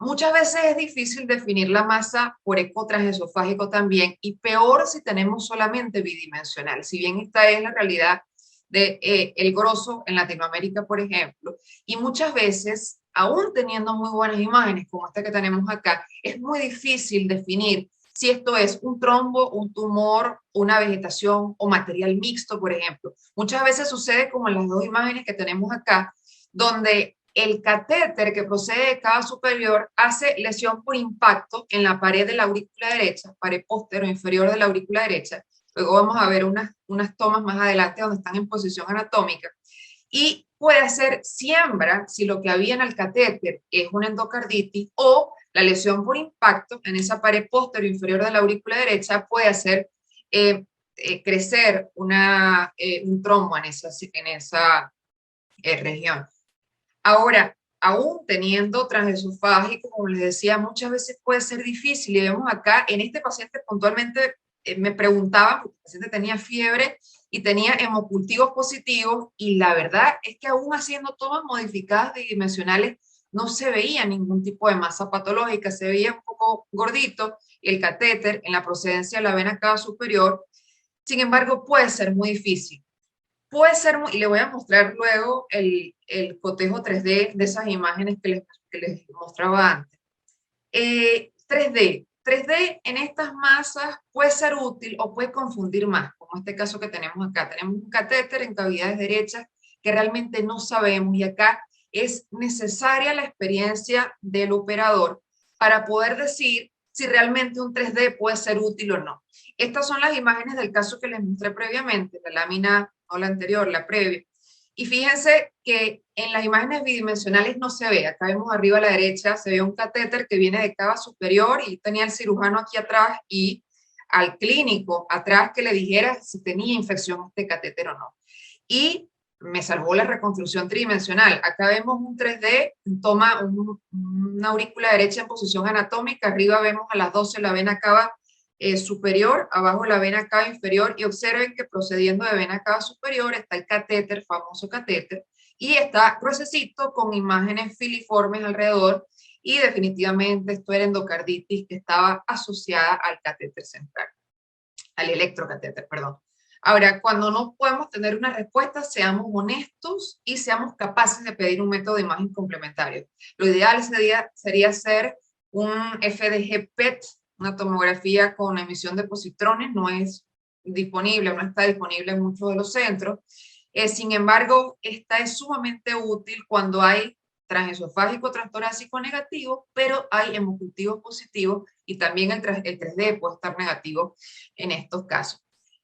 Muchas veces es difícil definir la masa por eco transesofágico también, y peor si tenemos solamente bidimensional. Si bien esta es la realidad de el grosso en Latinoamérica, por ejemplo, y muchas veces, aún teniendo muy buenas imágenes como esta que tenemos acá, es muy difícil definir si esto es un trombo, un tumor, una vegetación o material mixto, por ejemplo. Muchas veces sucede como en las dos imágenes que tenemos acá, donde el catéter que procede de cava superior hace lesión por impacto en la pared de la aurícula derecha, pared posterior inferior de la aurícula derecha. Luego vamos a ver unas tomas más adelante donde están en posición anatómica. Y puede ser siembra si lo que había en el catéter es una endocarditis, o la lesión por impacto en esa pared posterior inferior de la aurícula derecha puede hacer crecer un trombo en esa región. Ahora, aún teniendo transesofágico, como les decía, muchas veces puede ser difícil, y vemos acá, en este paciente puntualmente, me preguntaban, porque el paciente tenía fiebre y tenía hemocultivos positivos, y la verdad es que aún haciendo tomas modificadas bidimensionales, no se veía ningún tipo de masa patológica, se veía un poco gordito el catéter en la procedencia de la vena cava superior. Sin embargo, puede ser muy difícil. Puede ser, y le voy a mostrar luego el cotejo 3D de esas imágenes que les mostraba antes. 3D en estas masas puede ser útil o puede confundir más, como este caso que tenemos acá. Tenemos un catéter en cavidades derechas que realmente no sabemos, y acá es necesaria la experiencia del operador para poder decir si realmente un 3D puede ser útil o no. Estas son las imágenes del caso que les mostré previamente, la lámina, no la anterior, la previa. Y fíjense que en las imágenes bidimensionales no se ve. Acá vemos arriba a la derecha, se ve un catéter que viene de cava superior, y tenía el cirujano aquí atrás y al clínico atrás que le dijera si tenía infección este catéter o no. Y me salvó la reconstrucción tridimensional. Acá vemos un 3D, toma una aurícula derecha en posición anatómica, arriba vemos a las 12 la vena cava superior, abajo la vena cava inferior, y observen que procediendo de vena cava superior está el catéter, famoso catéter, y está gruesecito con imágenes filiformes alrededor, y definitivamente esto era endocarditis que estaba asociada al catéter central, al electrocatéter, perdón. Ahora, cuando no podemos tener una respuesta, seamos honestos y seamos capaces de pedir un método de imagen complementario. Lo ideal sería hacer un FDG PET una tomografía con emisión de positrones no es disponible, no está disponible en muchos de los centros. Sin embargo, esta es sumamente útil cuando hay transesofágico transtorácico negativo, pero hay hemocultivos positivos y también el 3D puede estar negativo en estos casos.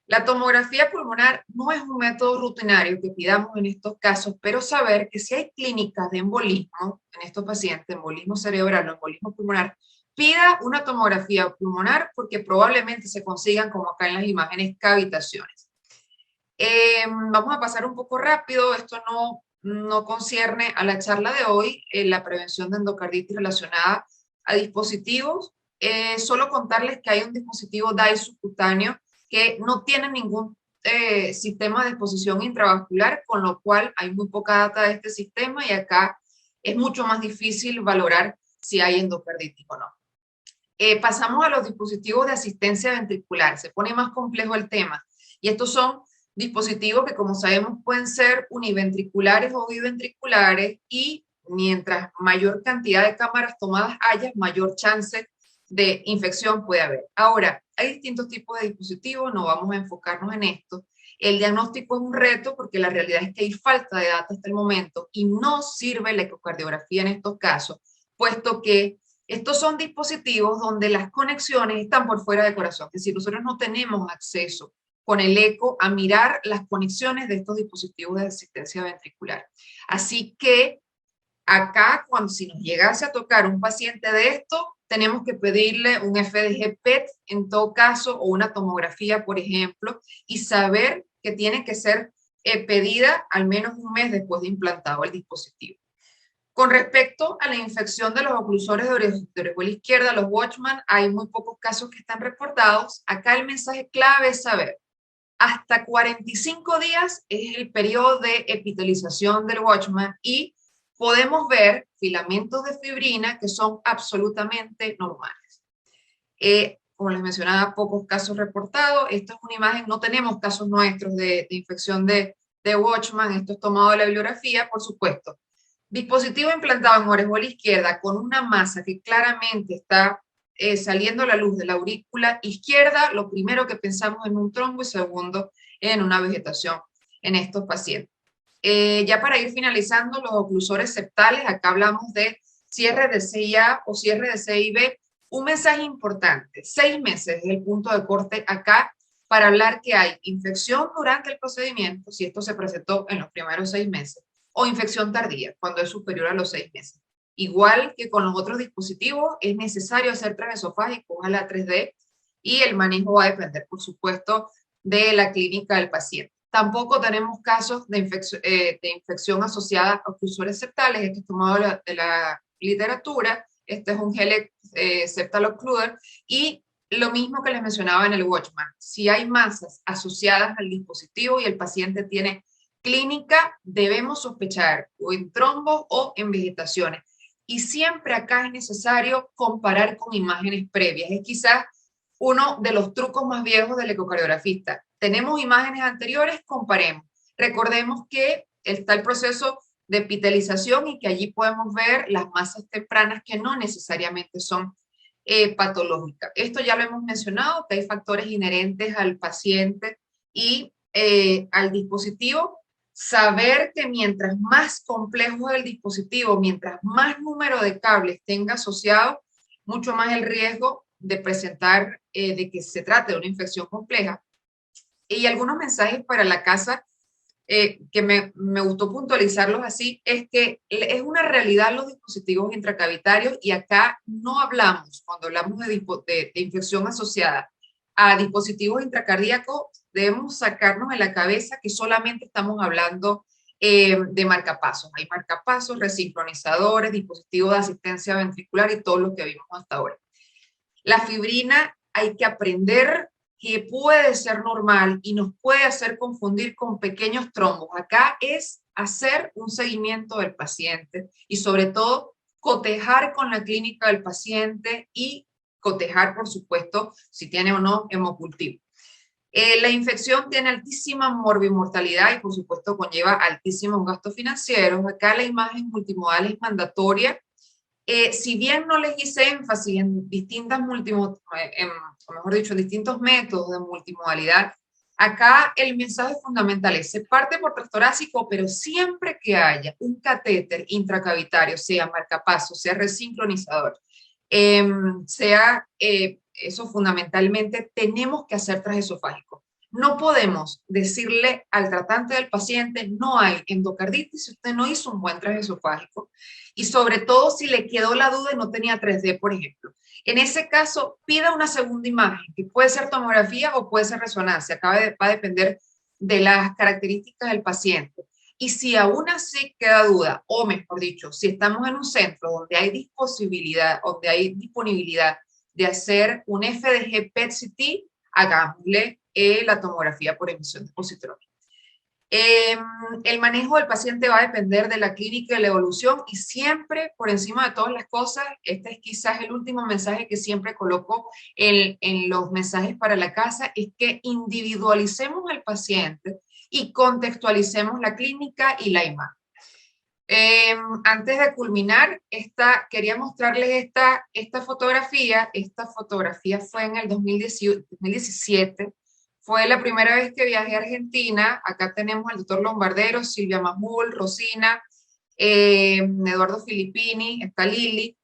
La tomografía pulmonar no es un método rutinario que pidamos en estos casos, pero saber que si hay clínicas de embolismo en estos pacientes, embolismo cerebral o embolismo pulmonar, pida una tomografía pulmonar porque probablemente se consigan, como acá en las imágenes, cavitaciones. Vamos a pasar un poco rápido, esto no concierne a la charla de hoy, la prevención de endocarditis relacionada a dispositivos. Solo contarles que hay un dispositivo DAI subcutáneo que no tiene ningún sistema de exposición intravascular, con lo cual hay muy poca data de este sistema y acá es mucho más difícil valorar si hay endocarditis o no. Pasamos a los dispositivos de asistencia ventricular, se pone más complejo el tema, y estos son dispositivos que, como sabemos, pueden ser univentriculares o biventriculares, y mientras mayor cantidad de cámaras tomadas haya, mayor chance de infección puede haber. Ahora, hay distintos tipos de dispositivos, no vamos a enfocarnos en esto. El diagnóstico es un reto porque la realidad es que hay falta de datos hasta el momento y no sirve la ecocardiografía en estos casos, puesto que estos son dispositivos donde las conexiones están por fuera del corazón. Es decir, nosotros no tenemos acceso con el eco a mirar las conexiones de estos dispositivos de asistencia ventricular. Así que acá, si nos llegase a tocar un paciente de esto, tenemos que pedirle un FDG PET en todo caso, o una tomografía, por ejemplo, y saber que tiene que ser pedida al menos un mes después de implantado el dispositivo. Con respecto a la infección de los oclusores de orejuela izquierda, los Watchman, hay muy pocos casos que están reportados. Acá el mensaje clave es saber, hasta 45 días es el periodo de epitelización del Watchman y podemos ver filamentos de fibrina que son absolutamente normales. Como les mencionaba, pocos casos reportados. Esta es una imagen, no tenemos casos nuestros de infección de Watchman, esto es tomado de la bibliografía, por supuesto. Dispositivo implantado en orejuela izquierda con una masa que claramente está saliendo a la luz de la aurícula izquierda, lo primero que pensamos en un trombo y segundo en una vegetación en estos pacientes. Ya para ir finalizando, los oclusores septales, acá hablamos de cierre de CIA o cierre de CIB. Un mensaje importante, 6 meses es el punto de corte acá para hablar que hay infección durante el procedimiento, si esto se presentó en los primeros 6 meses, o infección tardía, cuando es superior a los 6 meses. Igual que con los otros dispositivos, es necesario hacer transesofágico, ojalá 3D, y el manejo va a depender, por supuesto, de la clínica del paciente. Tampoco tenemos casos de infección asociada a oclusores septales, esto es tomado de la literatura, este es un Helix septal occluder, y lo mismo que les mencionaba en el Watchman, si hay masas asociadas al dispositivo y el paciente tiene clínica, debemos sospechar o en trombos o en vegetaciones. Y siempre acá es necesario comparar con imágenes previas. Es quizás uno de los trucos más viejos del ecocardiografista. Tenemos imágenes anteriores, comparemos. Recordemos que está el proceso de epitelización y que allí podemos ver las masas tempranas que no necesariamente son patológicas. Esto ya lo hemos mencionado, que hay factores inherentes al paciente y al dispositivo. Saber que mientras más complejo es el dispositivo, mientras más número de cables tenga asociado, mucho más el riesgo de presentar, de que se trate de una infección compleja. Y algunos mensajes para la casa que me gustó puntualizarlos así, es que es una realidad los dispositivos intracavitarios y acá no hablamos, cuando hablamos de infección asociada a dispositivos intracardíacos, debemos sacarnos en la cabeza que solamente estamos hablando de marcapasos. Hay marcapasos, resincronizadores, dispositivos de asistencia ventricular y todo lo que vimos hasta ahora. La fibrina hay que aprender que puede ser normal y nos puede hacer confundir con pequeños trombos. Acá es hacer un seguimiento del paciente y sobre todo cotejar con la clínica del paciente y cotejar, por supuesto, si tiene o no hemocultivo. La infección tiene altísima morbimortalidad y por supuesto conlleva altísimos gastos financieros. Acá la imagen multimodal es mandatoria. Si bien no les hice énfasis en distintos métodos de multimodalidad, acá el mensaje fundamental es: se parte por transtorácico, pero siempre que haya un catéter intracavitario, sea marcapaso, sea resincronizador, sea eso fundamentalmente, tenemos que hacer transesofágico. No podemos decirle al tratante del paciente: no hay endocarditis si usted no hizo un buen transesofágico, y sobre todo si le quedó la duda y no tenía 3D, por ejemplo. En ese caso, pida una segunda imagen, que puede ser tomografía o puede ser resonancia, va a depender de las características del paciente. Y si aún así queda duda, o mejor dicho, si estamos en un centro donde hay disponibilidad de hacer un FDG PET-CT, hagámosle la tomografía por emisión de positrón. El manejo del paciente va a depender de la clínica y de la evolución, y siempre, por encima de todas las cosas, este es quizás el último mensaje que siempre coloco en los mensajes para la casa, es que individualicemos al paciente y contextualicemos la clínica y la imagen. Antes de culminar, quería mostrarles esta fotografía. Esta fotografía fue en el 2017. Fue la primera vez que viajé a Argentina. Acá tenemos al doctor Lombardero, Silvia Mahmoud, Rosina, Eduardo Filippini, está Lili.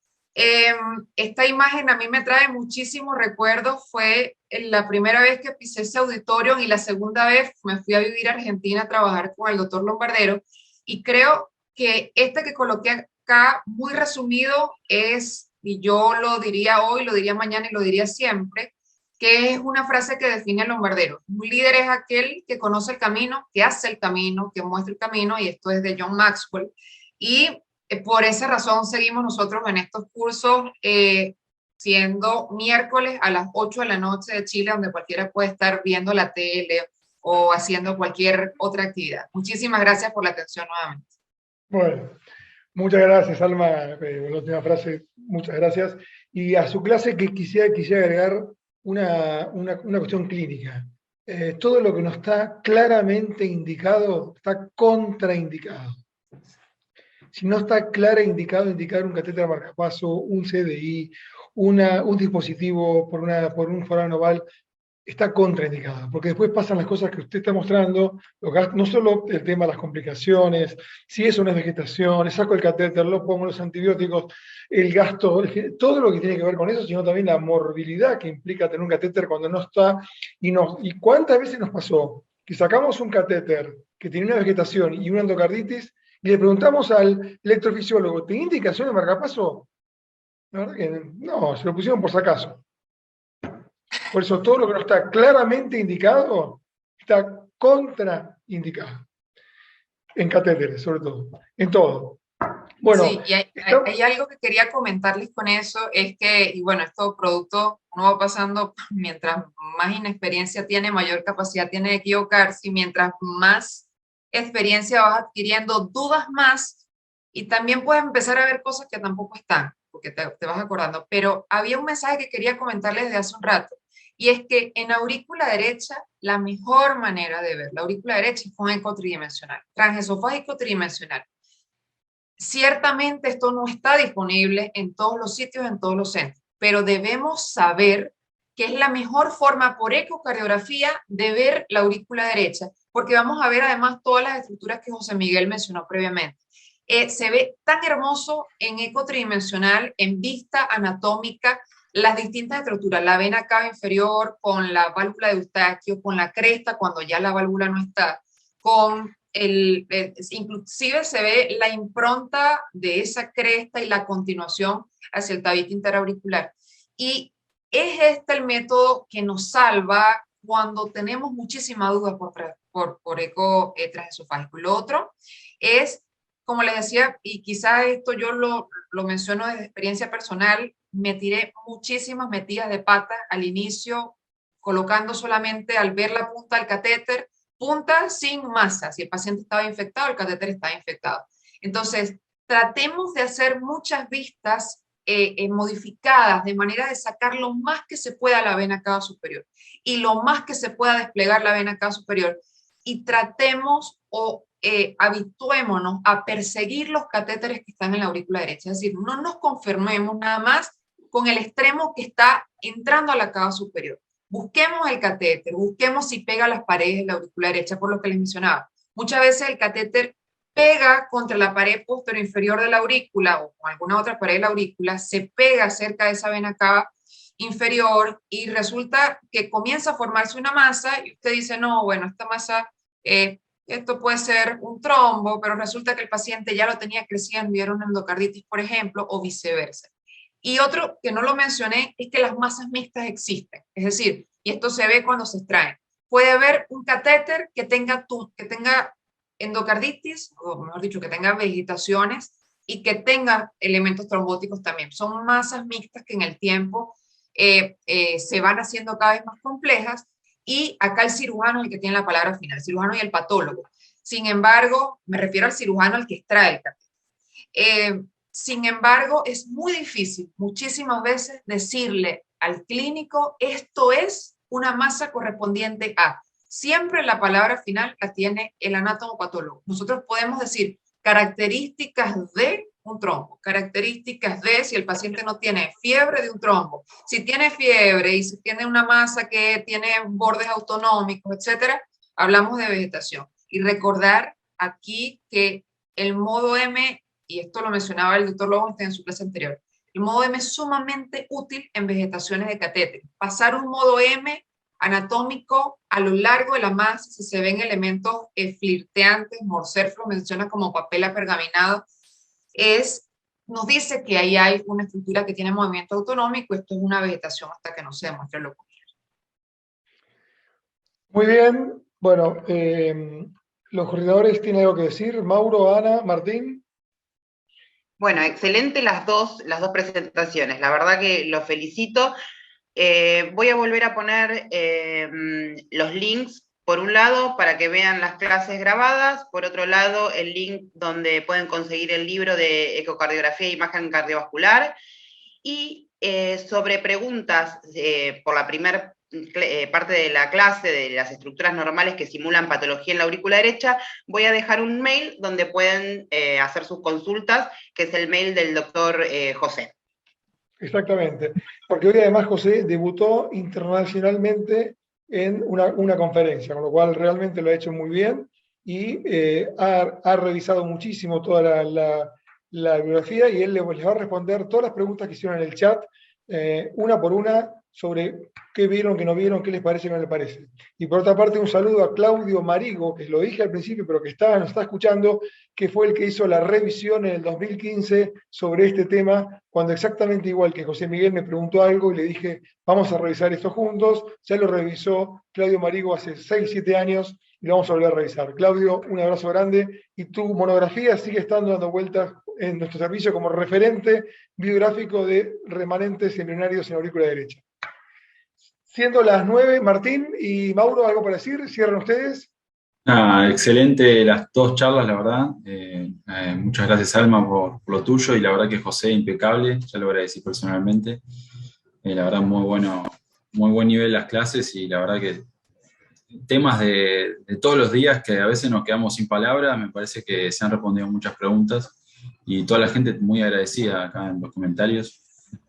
Esta imagen a mí me trae muchísimos recuerdos. Fue la primera vez que pisé ese auditorio, y la segunda vez me fui a vivir a Argentina a trabajar con el doctor Lombardero, y creo que que coloqué acá, muy resumido, es, y yo lo diría hoy, lo diría mañana y lo diría siempre, que es una frase que define a Lombardero: un líder es aquel que conoce el camino, que hace el camino, que muestra el camino, y esto es de John Maxwell. Y por esa razón seguimos nosotros en estos cursos, siendo miércoles a las 8 de la noche de Chile, donde cualquiera puede estar viendo la tele o haciendo cualquier otra actividad. Muchísimas gracias por la atención nuevamente. Bueno, muchas gracias, Alma. La última frase, muchas gracias. Y a su clase que quisiera agregar una cuestión clínica. Todo lo que no está claramente indicado está contraindicado. Si no está indicado indicar un catéter marcapaso, un CDI, un dispositivo por un forano oval, está contraindicado, porque después pasan las cosas que usted está mostrando, no solo el tema de las complicaciones, si eso no es vegetación, saco el catéter, lo pongo los antibióticos, el gasto, todo lo que tiene que ver con eso, sino también la morbilidad que implica tener un catéter cuando no está. ¿Y cuántas veces nos pasó que sacamos un catéter que tiene una vegetación y una endocarditis y le preguntamos al electrofisiólogo: ¿tiene indicación de marcapaso? La verdad que no, se lo pusieron por si acaso. Por eso todo lo que no está claramente indicado está contraindicado. En catéteres, sobre todo. En todo. Bueno, sí, y hay algo que quería comentarles con eso, es que, y bueno, esto producto, uno va pasando, mientras más inexperiencia tiene, mayor capacidad tiene de equivocarse, y mientras más experiencia vas adquiriendo, dudas más, y también puedes empezar a ver cosas que tampoco están, porque te vas acordando. Pero había un mensaje que quería comentarles desde hace un rato, y es que en aurícula derecha, la mejor manera de ver la aurícula derecha es con eco tridimensional, transesofágico tridimensional. Ciertamente esto no está disponible en todos los sitios, en todos los centros, pero debemos saber que es la mejor forma por ecocardiografía de ver la aurícula derecha, porque vamos a ver además todas las estructuras que José Miguel mencionó previamente. Se ve tan hermoso en eco tridimensional, en vista anatómica, las distintas estructuras, la vena cava inferior, con la válvula de Eustaquio, con la cresta cuando ya la válvula no está, con inclusive se ve la impronta de esa cresta y la continuación hacia el tabique interauricular. Y es este el método que nos salva cuando tenemos muchísima duda por eco transesofágico. Lo otro es, como les decía, y quizás esto yo lo menciono desde experiencia personal, me tiré muchísimas metidas de pata al inicio, colocando solamente al ver la punta del catéter, punta sin masa. Si el paciente estaba infectado, el catéter estaba infectado. Entonces, tratemos de hacer muchas vistas modificadas, de manera de sacar lo más que se pueda la vena cava superior y lo más que se pueda desplegar la vena cava superior. Y tratemos o habituémonos a perseguir los catéteres que están en la aurícula derecha. Es decir, no nos conformemos nada más con el extremo que está entrando a la cava superior. Busquemos el catéter, busquemos si pega a las paredes de la aurícula derecha, por lo que les mencionaba. Muchas veces el catéter pega contra la pared posterior de la aurícula o con alguna otra pared de la aurícula, se pega cerca de esa vena cava inferior y resulta que comienza a formarse una masa y usted dice, no, bueno, esta masa, esto puede ser un trombo, pero resulta que el paciente ya lo tenía creciendo y era una endocarditis, por ejemplo, o viceversa. Y otro que no lo mencioné es que las masas mixtas existen, es decir, y esto se ve cuando se extraen. Puede haber un catéter que tenga endocarditis, o mejor dicho, que tenga vegetaciones y que tenga elementos trombóticos también. Son masas mixtas que en el tiempo se van haciendo cada vez más complejas y acá el cirujano es el que tiene la palabra final, el cirujano y el patólogo. Sin embargo, me refiero al cirujano al que extrae el catéter. Sin embargo, es muy difícil muchísimas veces decirle al clínico, esto es una masa correspondiente a. Siempre la palabra final la tiene el anatomopatólogo. Nosotros podemos decir características de un trombo, características de si el paciente no tiene fiebre de un trombo, si tiene fiebre y si tiene una masa que tiene bordes autonómicos, etcétera, hablamos de vegetación. Y recordar aquí que el modo M, y esto lo mencionaba el doctor Lowenstein en su clase anterior, el modo M es sumamente útil en vegetaciones de catéter. Pasar un modo M anatómico a lo largo de la masa, si se ven elementos flirteantes, Morcerf lo menciona como papel apergaminado, nos dice que ahí hay una estructura que tiene movimiento autonómico, esto es una vegetación hasta que no se demuestre lo contrario. Muy bien, bueno, los coordinadores tienen algo que decir. Mauro, Ana, Martín. Bueno, excelente las dos presentaciones, la verdad que los felicito. Voy a volver a poner los links, por un lado, para que vean las clases grabadas, por otro lado, el link donde pueden conseguir el libro de ecocardiografía e imagen cardiovascular, y sobre preguntas por la primera parte de la clase de las estructuras normales que simulan patología en la aurícula derecha, voy a dejar un mail donde pueden hacer sus consultas, que es el mail del doctor José. Exactamente, porque hoy además José debutó internacionalmente en una conferencia, con lo cual realmente lo ha hecho muy bien y ha revisado muchísimo toda la bibliografía y él les va a responder todas las preguntas que hicieron en el chat, una por una, sobre qué vieron, qué no vieron, qué les parece, qué no les parece. Y por otra parte, un saludo a Claudio Marigo, que lo dije al principio, pero que nos está escuchando, que fue el que hizo la revisión en el 2015 sobre este tema, cuando exactamente igual que José Miguel me preguntó algo y le dije, vamos a revisar esto juntos. Ya lo revisó Claudio Marigo hace 6, 7 años y lo vamos a volver a revisar. Claudio, un abrazo grande, y tu monografía sigue estando dando vueltas en nuestro servicio como referente biográfico de remanentes embrionarios en aurícula derecha. Siendo las 9, Martín y Mauro, ¿algo para decir? ¿Cierran ustedes? Excelente las dos charlas, la verdad. Muchas gracias, Alma, por lo tuyo, y la verdad que José, impecable, ya lo agradecí personalmente. La verdad, muy buen nivel las clases, y la verdad que temas de todos los días que a veces nos quedamos sin palabras, me parece que se han respondido muchas preguntas, y toda la gente muy agradecida acá en los comentarios,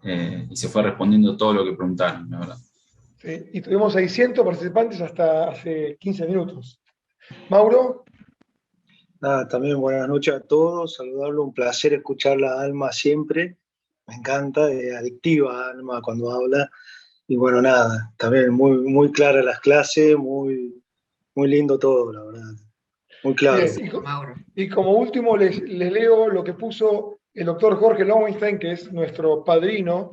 y se fue respondiendo todo lo que preguntaron, la verdad. Sí, y tuvimos 600 participantes hasta hace 15 minutos. Mauro. Nada, también buenas noches a todos, saludarlo, un placer escucharla a Alma siempre, me encanta, es adictiva Alma cuando habla, y bueno, nada, también muy claras las clases, muy lindo todo, la verdad, muy claro. Y como último les leo lo que puso el doctor Jorge Lowenstein, que es nuestro padrino,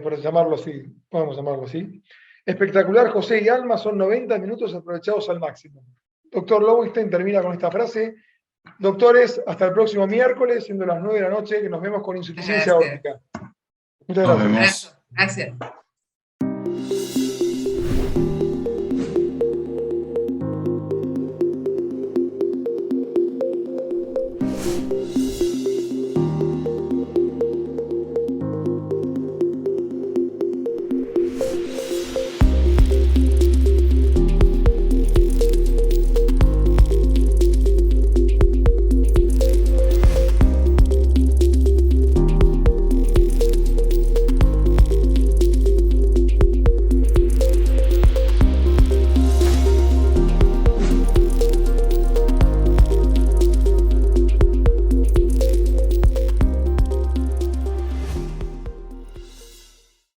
por llamarlo así, podemos llamarlo así. Espectacular, José y Alma, son 90 minutos aprovechados al máximo. Doctor Lowenstein termina con esta frase. Doctores, hasta el próximo miércoles, siendo las 9 de la noche, que nos vemos con insuficiencia aórtica. Muchas gracias. Gracias.